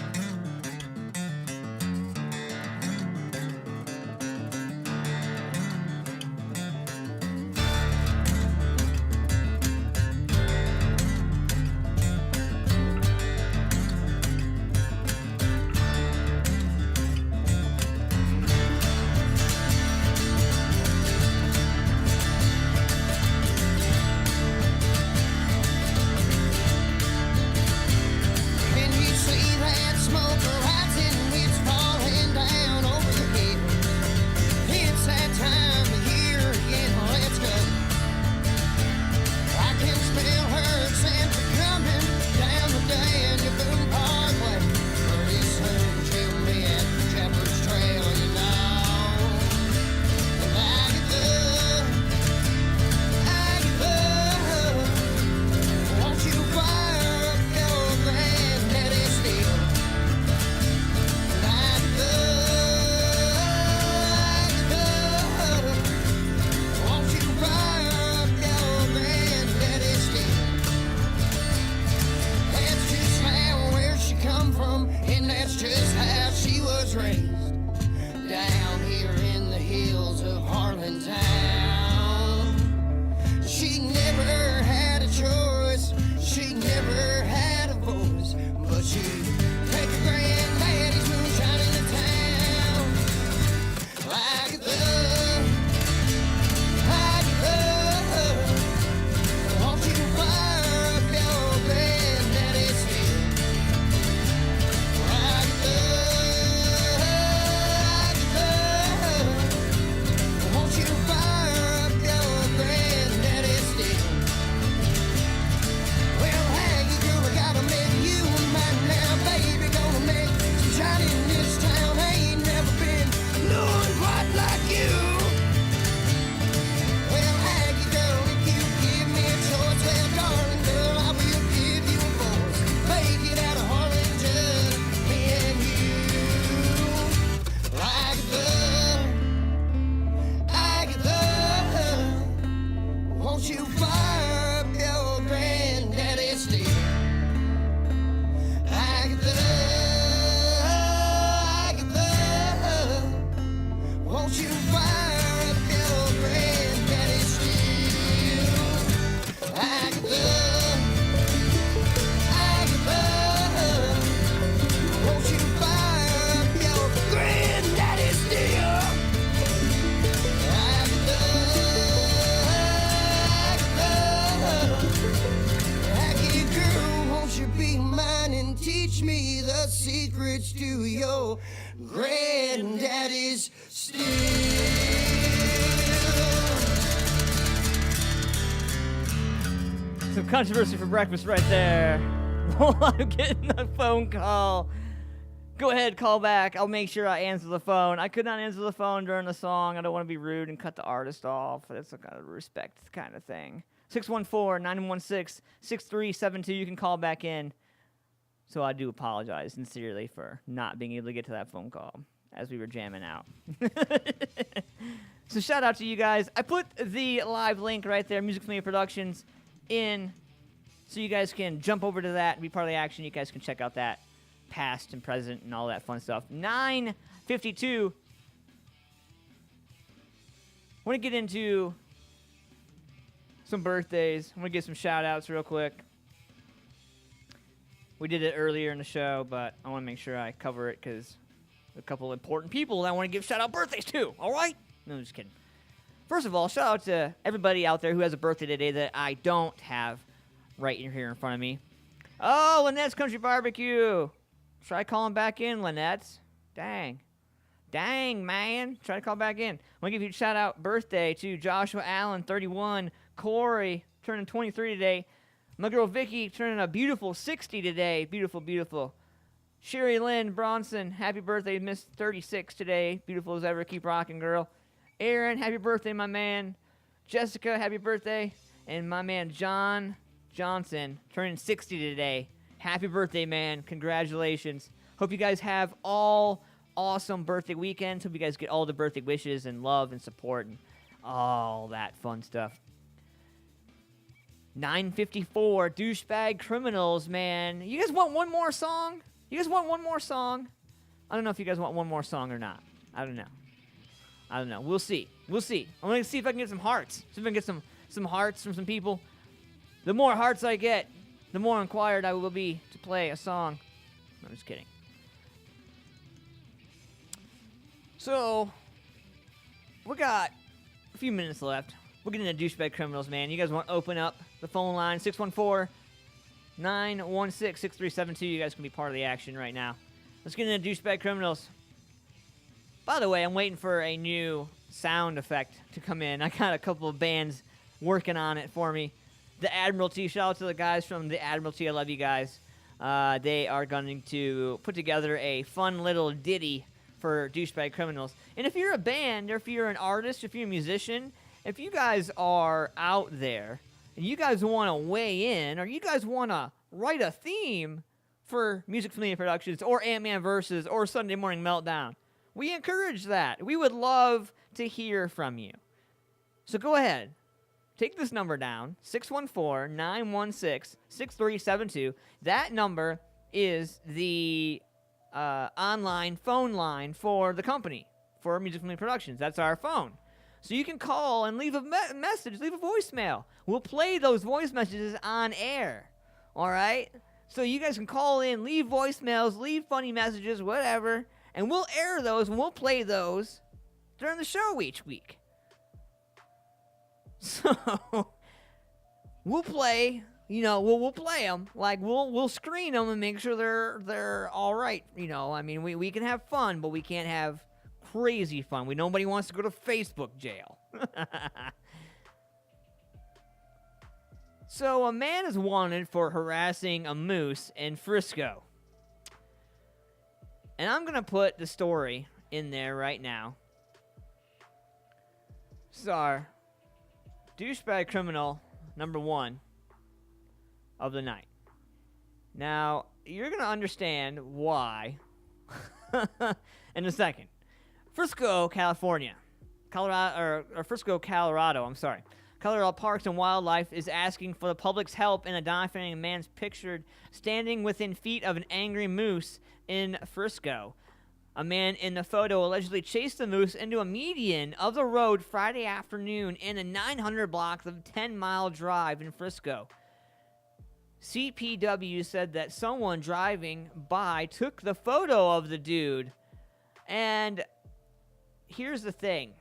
Can you see that smoke? town. She never had a choice, she never had a voice, but she take a granddaddy's moonshine into town. Like love, won't you fire up your granddaddy's steel? Like love, won't you fire up your granddaddy's steel? Well, hey, girl, I gotta make you mine now, baby. Gonna make some shine in this town. I ain't never been no one quite like you. Well, Aggie girl, if you give me a choice, well, darling girl, I will give you a voice. Make it out of Harlingen, me and you. Like love, won't you fire up your granddaddy's steel? Like love, won't you fire up your granddaddy's steel? Like love, won't you fire up your granddaddy's steel? Like love, Aggie girl, won't you be mine and teach me the secrets to your granddaddy's steel? Some controversy for breakfast right there. I'm getting a phone call. Go ahead, call back. I'll make sure I answer the phone. I could not answer the phone during the song. I don't want to be rude and cut the artist off. That's a kind of respect kind of thing. 614-916-6372. You can call back in. So I do apologize sincerely for not being able to get to that phone call as we were jamming out. So shout out to you guys. I put the live link right there, Music Familiar Productions, in so you guys can jump over to that and be part of the action. You guys can check out that past and present and all that fun stuff. 9:52. I want to get into some birthdays. I want to give some shout outs real quick. We did it earlier in the show, but I want to make sure I cover it because a couple important people that I want to give shout out birthdays to. All right? No, just kidding. First of all, shout out to everybody out there who has a birthday today that I don't have right here in front of me. Oh, Lynette's Country Barbecue. Try calling back in, Lynette. Dang, man. Try to call back in. I want to give you a shout out birthday to Joshua Allen, 31. Corey, turning 23 today. My girl Vicky, turning a beautiful 60 today. Beautiful, beautiful. Sherry Lynn Bronson, happy birthday, Miss 36 today. Beautiful as ever. Keep rocking, girl. Aaron, happy birthday, my man. Jessica, happy birthday. And my man John Johnson, turning 60 today. Happy birthday, man. Congratulations. Hope you guys have all awesome birthday weekends. Hope you guys get all the birthday wishes and love and support and all that fun stuff. 9:54, Douchebag Criminals, man. You guys want one more song? I don't know if you guys want one more song or not. I don't know. We'll see. I'm going to see if I can get some hearts. See if I can get some hearts from some people. The more hearts I get, the more inquired I will be to play a song. No, I'm just kidding. So, we got a few minutes left. We're getting into Douchebag Criminals, man. You guys want to open up the phone line? 614-916-6372. You guys can be part of the action right now. Let's get into Douchebag Criminals. By the way, I'm waiting for a new sound effect to come in. I got a couple of bands working on it for me. The Admiralty, shout out to the guys from the Admiralty. I love you guys. They are going to put together a fun little ditty for Douchebag Criminals. And if you're a band, or if you're an artist, if you're a musician, if you guys are out there and you guys want to weigh in, or you guys want to write a theme for Music Familiar Productions or AntmanVs or Sunday Morning Meltdown, we encourage that. We would love to hear from you. So go ahead. Take this number down, 614-916-6372. That number is the online phone line for the company, for Music Familiar Productions. That's our phone. So you can call and leave a message, leave a voicemail. We'll play those voice messages on air. All right? So you guys can call in, leave voicemails, leave funny messages, whatever, and we'll air those and we'll play those during the show each week. So we'll play, we'll play them. Like we'll screen them and make sure they're all right. I mean, we can have fun, but we can't have crazy fun. Nobody wants to go to Facebook jail. So a man is wanted for harassing a moose in Frisco. And I'm going to put the story in there right now. This is our douchebag criminal number 1 of the night. Now, you're going to understand why in a second. Frisco, California. Frisco, Colorado, I'm sorry. Colorado Parks and Wildlife is asking for the public's help in identifying a man pictured standing within feet of an angry moose in Frisco. A man in the photo allegedly chased the moose into a median of the road Friday afternoon in a 900 block of 10-mile drive in Frisco. CPW said that someone driving by took the photo of the dude. And here's the thing.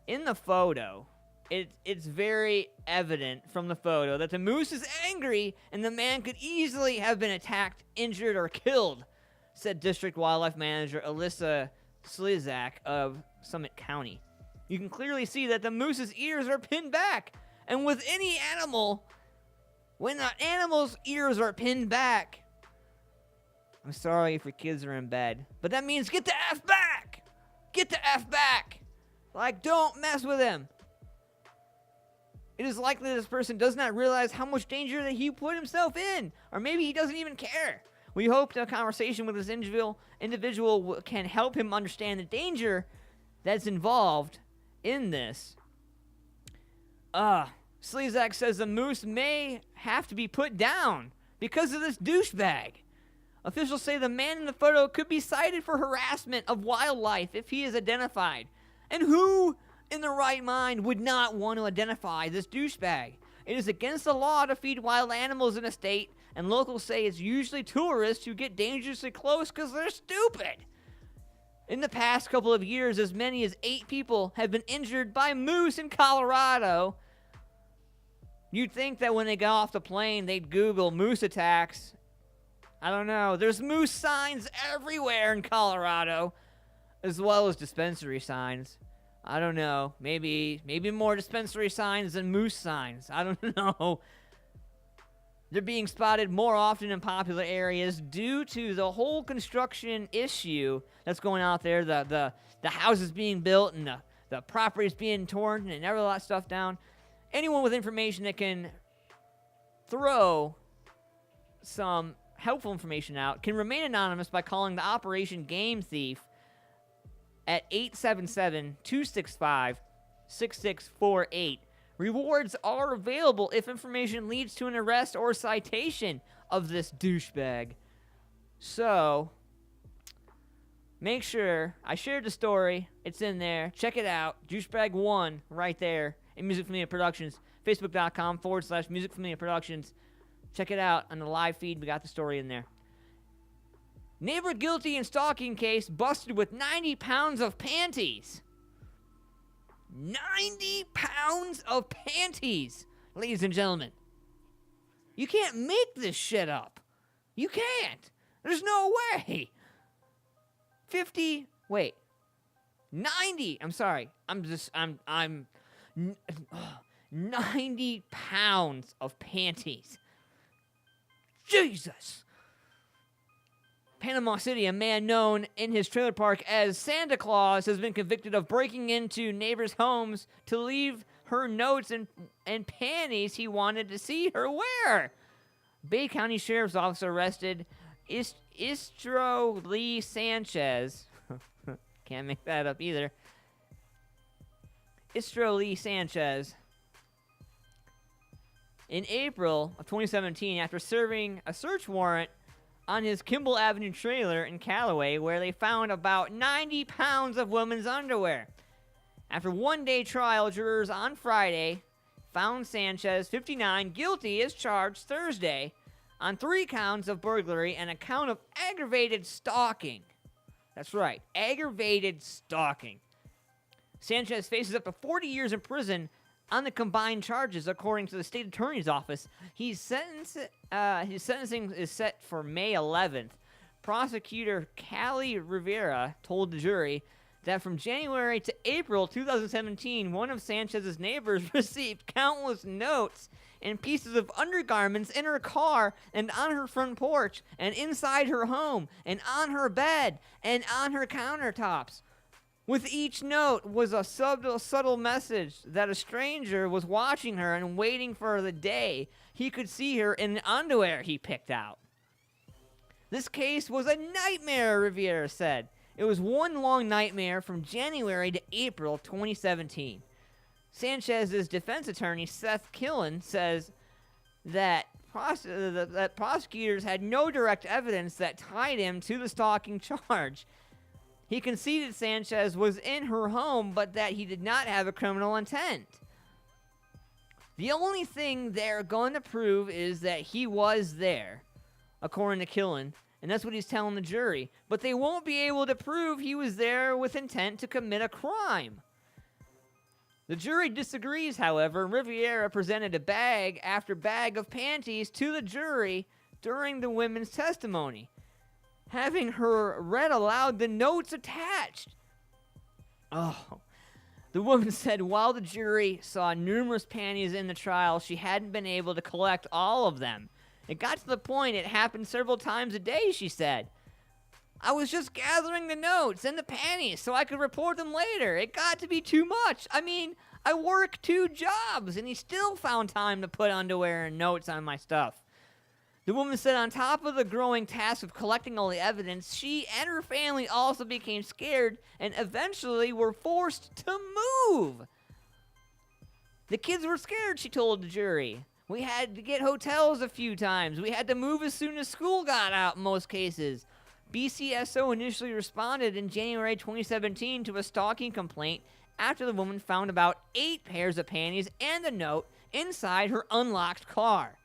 In the photo, it's very evident from the photo that the moose is angry and the man could easily have been attacked, injured, or killed, said District Wildlife Manager Alyssa Slizak of Summit County. You can clearly see that the moose's ears are pinned back. And with any animal, when an animal's ears are pinned back, I'm sorry if your kids are in bed, but that means get the F back! Get the F back! Like, don't mess with him. It is likely that this person does not realize how much danger that he put himself in, or maybe he doesn't even care. We hope the conversation with this individual can help him understand the danger that's involved in this. Slezak says the moose may have to be put down because of this douchebag. Officials say the man in the photo could be cited for harassment of wildlife if he is identified. And who in the right mind would not want to identify this douchebag? It is against the law to feed wild animals in a state, and locals say it's usually tourists who get dangerously close because they're stupid. In the past couple of years, as many as 8 people have been injured by moose in Colorado. You'd think that when they got off the plane, they'd Google moose attacks. I don't know. There's moose signs everywhere in Colorado, as well as dispensary signs. I don't know. Maybe more dispensary signs than moose signs. I don't know. They're being spotted more often in popular areas due to the whole construction issue that's going out there. The houses being built and the properties being torn and all that stuff down. Anyone with information that can throw some helpful information out can remain anonymous by calling the Operation Game Thief at 877-265-6648. Rewards are available if information leads to an arrest or citation of this douchebag. So, make sure, I shared the story, it's in there, check it out, Douchebag1 right there in Music Familia Productions, facebook.com/Music Familia Productions. Check it out on the live feed, we got the story in there. Neighbor guilty in stalking case busted with 90 pounds of panties. 90 pounds of panties, ladies and gentlemen. You can't make this shit up. You can't. There's no way. 90, I'm sorry. 90 pounds of panties. Jesus. Panama City, a man known in his trailer park as Santa Claus has been convicted of breaking into neighbors' homes to leave her notes and panties he wanted to see her wear. Bay County Sheriff's Office arrested Istro Lee Sanchez. Can't make that up either. Istro Lee Sanchez in April of 2017 after serving a search warrant on his Kimball Avenue trailer in Callaway, where they found about 90 pounds of women's underwear. After one-day trial, jurors on Friday found Sanchez, 59, guilty as charged Thursday on 3 counts of burglary and a count of aggravated stalking. That's right, aggravated stalking. Sanchez faces up to 40 years in prison on the combined charges, according to the state attorney's office. His sentencing is set for May 11th. Prosecutor Callie Rivera told the jury that from January to April 2017, one of Sanchez's neighbors received countless notes and pieces of undergarments in her car and on her front porch and inside her home and on her bed and on her countertops. With each note was a subtle message that a stranger was watching her and waiting for the day he could see her in the underwear he picked out. This case was a nightmare, Rivera said. It was one long nightmare from January to April 2017. Sanchez's defense attorney, Seth Killen, says that prosecutors had no direct evidence that tied him to the stalking charge. He conceded Sanchez was in her home, but that he did not have a criminal intent. The only thing they're going to prove is that he was there, according to Killen, and that's what he's telling the jury. But they won't be able to prove he was there with intent to commit a crime. The jury disagrees, however. Rivera presented a bag after bag of panties to the jury during the women's testimony, having her read aloud the notes attached. Oh. The woman said while the jury saw numerous panties in the trial, she hadn't been able to collect all of them. It got to the point it happened several times a day, she said. I was just gathering the notes and the panties so I could report them later. It got to be too much. I mean, I work 2 jobs, and he still found time to put underwear and notes on my stuff. The woman said on top of the growing task of collecting all the evidence, she and her family also became scared and eventually were forced to move. The kids were scared, she told the jury. We had to get hotels a few times. We had to move as soon as school got out in most cases. BCSO initially responded in January 2017 to a stalking complaint after the woman found about 8 pairs of panties and a note inside her unlocked car.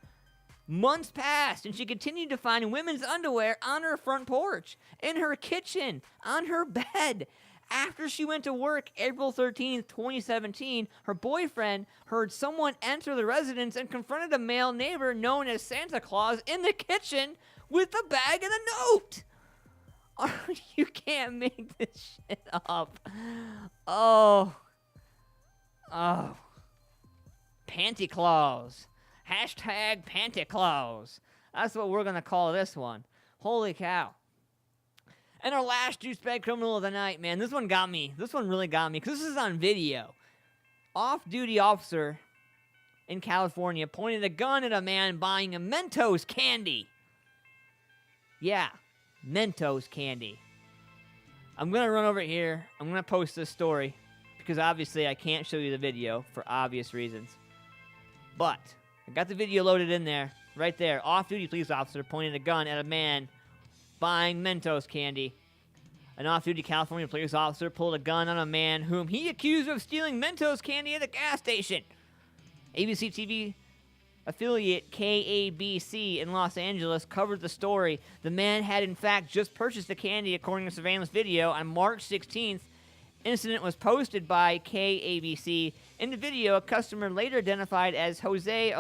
Months passed, and she continued to find women's underwear on her front porch, in her kitchen, on her bed. After she went to work April 13th, 2017, her boyfriend heard someone enter the residence and confronted a male neighbor known as Santa Claus in the kitchen with a bag and a note. You can't make this shit up. Oh. Panty Claus. Hashtag Panty Claus. That's what we're going to call this one. Holy cow. And our last douchebag criminal of the night, man. This one got me. This one really got me because this is on video. Off-duty officer in California pointed a gun at a man buying a Mentos candy. Yeah, Mentos candy. I'm going to run over here. I'm going to post this story because obviously I can't show you the video for obvious reasons. But I got the video loaded in there, right there. Off-duty police officer pointed a gun at a man buying Mentos candy. An off-duty California police officer pulled a gun on a man whom he accused of stealing Mentos candy at a gas station. ABC TV affiliate KABC in Los Angeles covered the story. The man had in fact just purchased the candy according to surveillance video on March 16th. Incident was posted by KABC. In the video, a customer later identified as Jose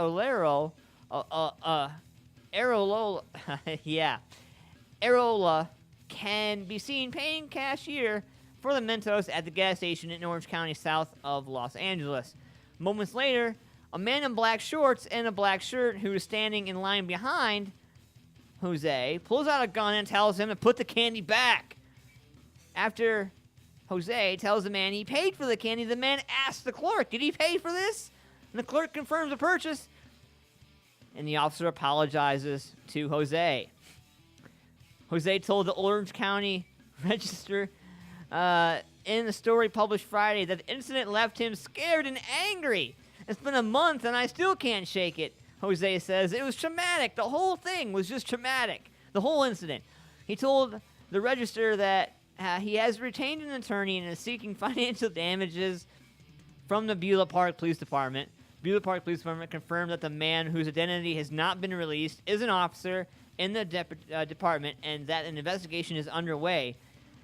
Arola can be seen paying cashier for the Mentos at the gas station in Orange County, south of Los Angeles. Moments later, a man in black shorts and a black shirt who is standing in line behind Jose pulls out a gun and tells him to put the candy back. After Jose tells the man he paid for the candy, the man asks the clerk, did he pay for this? And the clerk confirms the purchase, and the officer apologizes to Jose. Jose told the Orange County Register in the story published Friday that the incident left him scared and angry. It's been a month and I still can't shake it, Jose says. It was traumatic. The whole thing was just traumatic. The whole incident. He told the Register that he has retained an attorney and is seeking financial damages from the Beulah Park Police Department. Beulah Park Police Department confirmed that the man whose identity has not been released is an officer in the department and that an investigation is underway.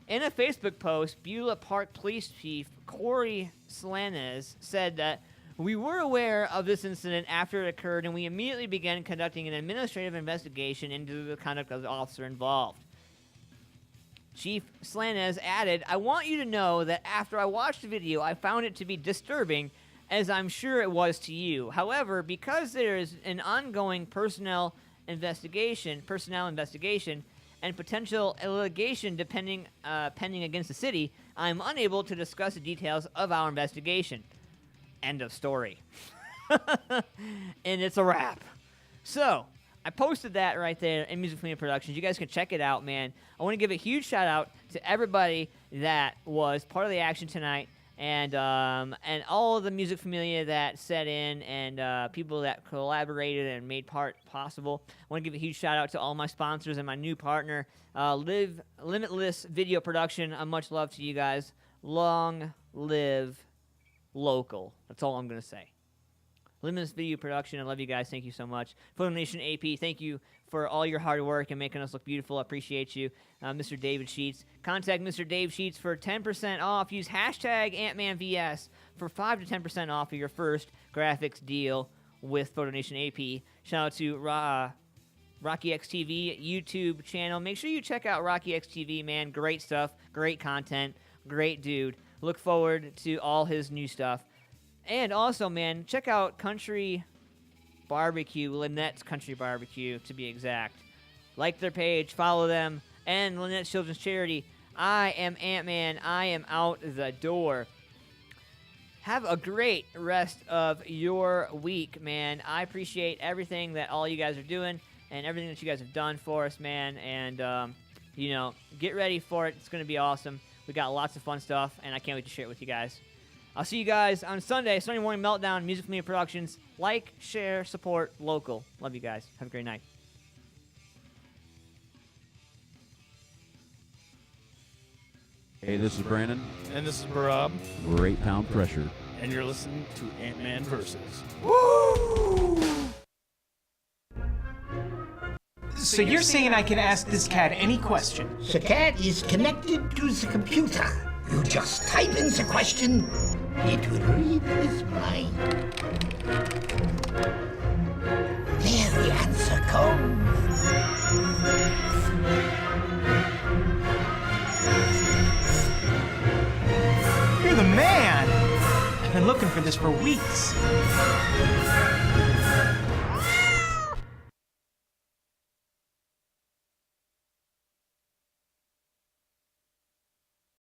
In a Facebook post, Beulah Park Police Chief Corey Slanes said that we were aware of this incident after it occurred, and we immediately began conducting an administrative investigation into the conduct of the officer involved. Chief Slanes added, I want you to know that after I watched the video, I found it to be disturbing, as I'm sure it was to you. However, because there is an ongoing personnel investigation, and potential litigation pending against the city, I'm unable to discuss the details of our investigation. End of story. And it's a wrap. So, I posted that right there in Music Familia Productions. You guys can check it out, man. I want to give a huge shout out to everybody that was part of the action tonight, and all of the Music Familia that set in, and people that collaborated and made part possible. I want to give a huge shout out to all my sponsors and my new partner, Limitless Video Production. Much love to you guys. Long live local. That's all I'm going to say. Limitless Video Production, I love you guys. Thank you so much. Photo Nation AP, thank you for all your hard work and making us look beautiful. I appreciate you. Mr. David Sheets. Contact Mr. Dave Sheets for 10% off. Use hashtag AntmanVS for 5 to 10% off of your first graphics deal with Photo Nation AP. Shout out to Rocky X TV YouTube channel. Make sure you check out Rocky X TV, man. Great stuff, great content, great dude. Look forward to all his new stuff. And also, man, check out Country Barbecue, Lynette's Country Barbecue, to be exact. Like their page, follow them, and Lynette's Children's Charity. I am Ant-Man. I am out the door. Have a great rest of your week, man. I appreciate everything that all you guys are doing and everything that you guys have done for us, man. And, get ready for it. It's going to be awesome. We got lots of fun stuff, and I can't wait to share it with you guys. I'll see you guys on Sunday Morning Meltdown, Music Familia Productions. Like, share, support, local. Love you guys. Have a great night. Hey, this is Brandon. And this is Barab. We're 8 Pound Pressure. And you're listening to AntmanVs. So you're saying I can ask this cat any question? The cat is connected to the computer. You just type in the question, it will read his mind. There the answer comes. You're the man! I've been looking for this for weeks.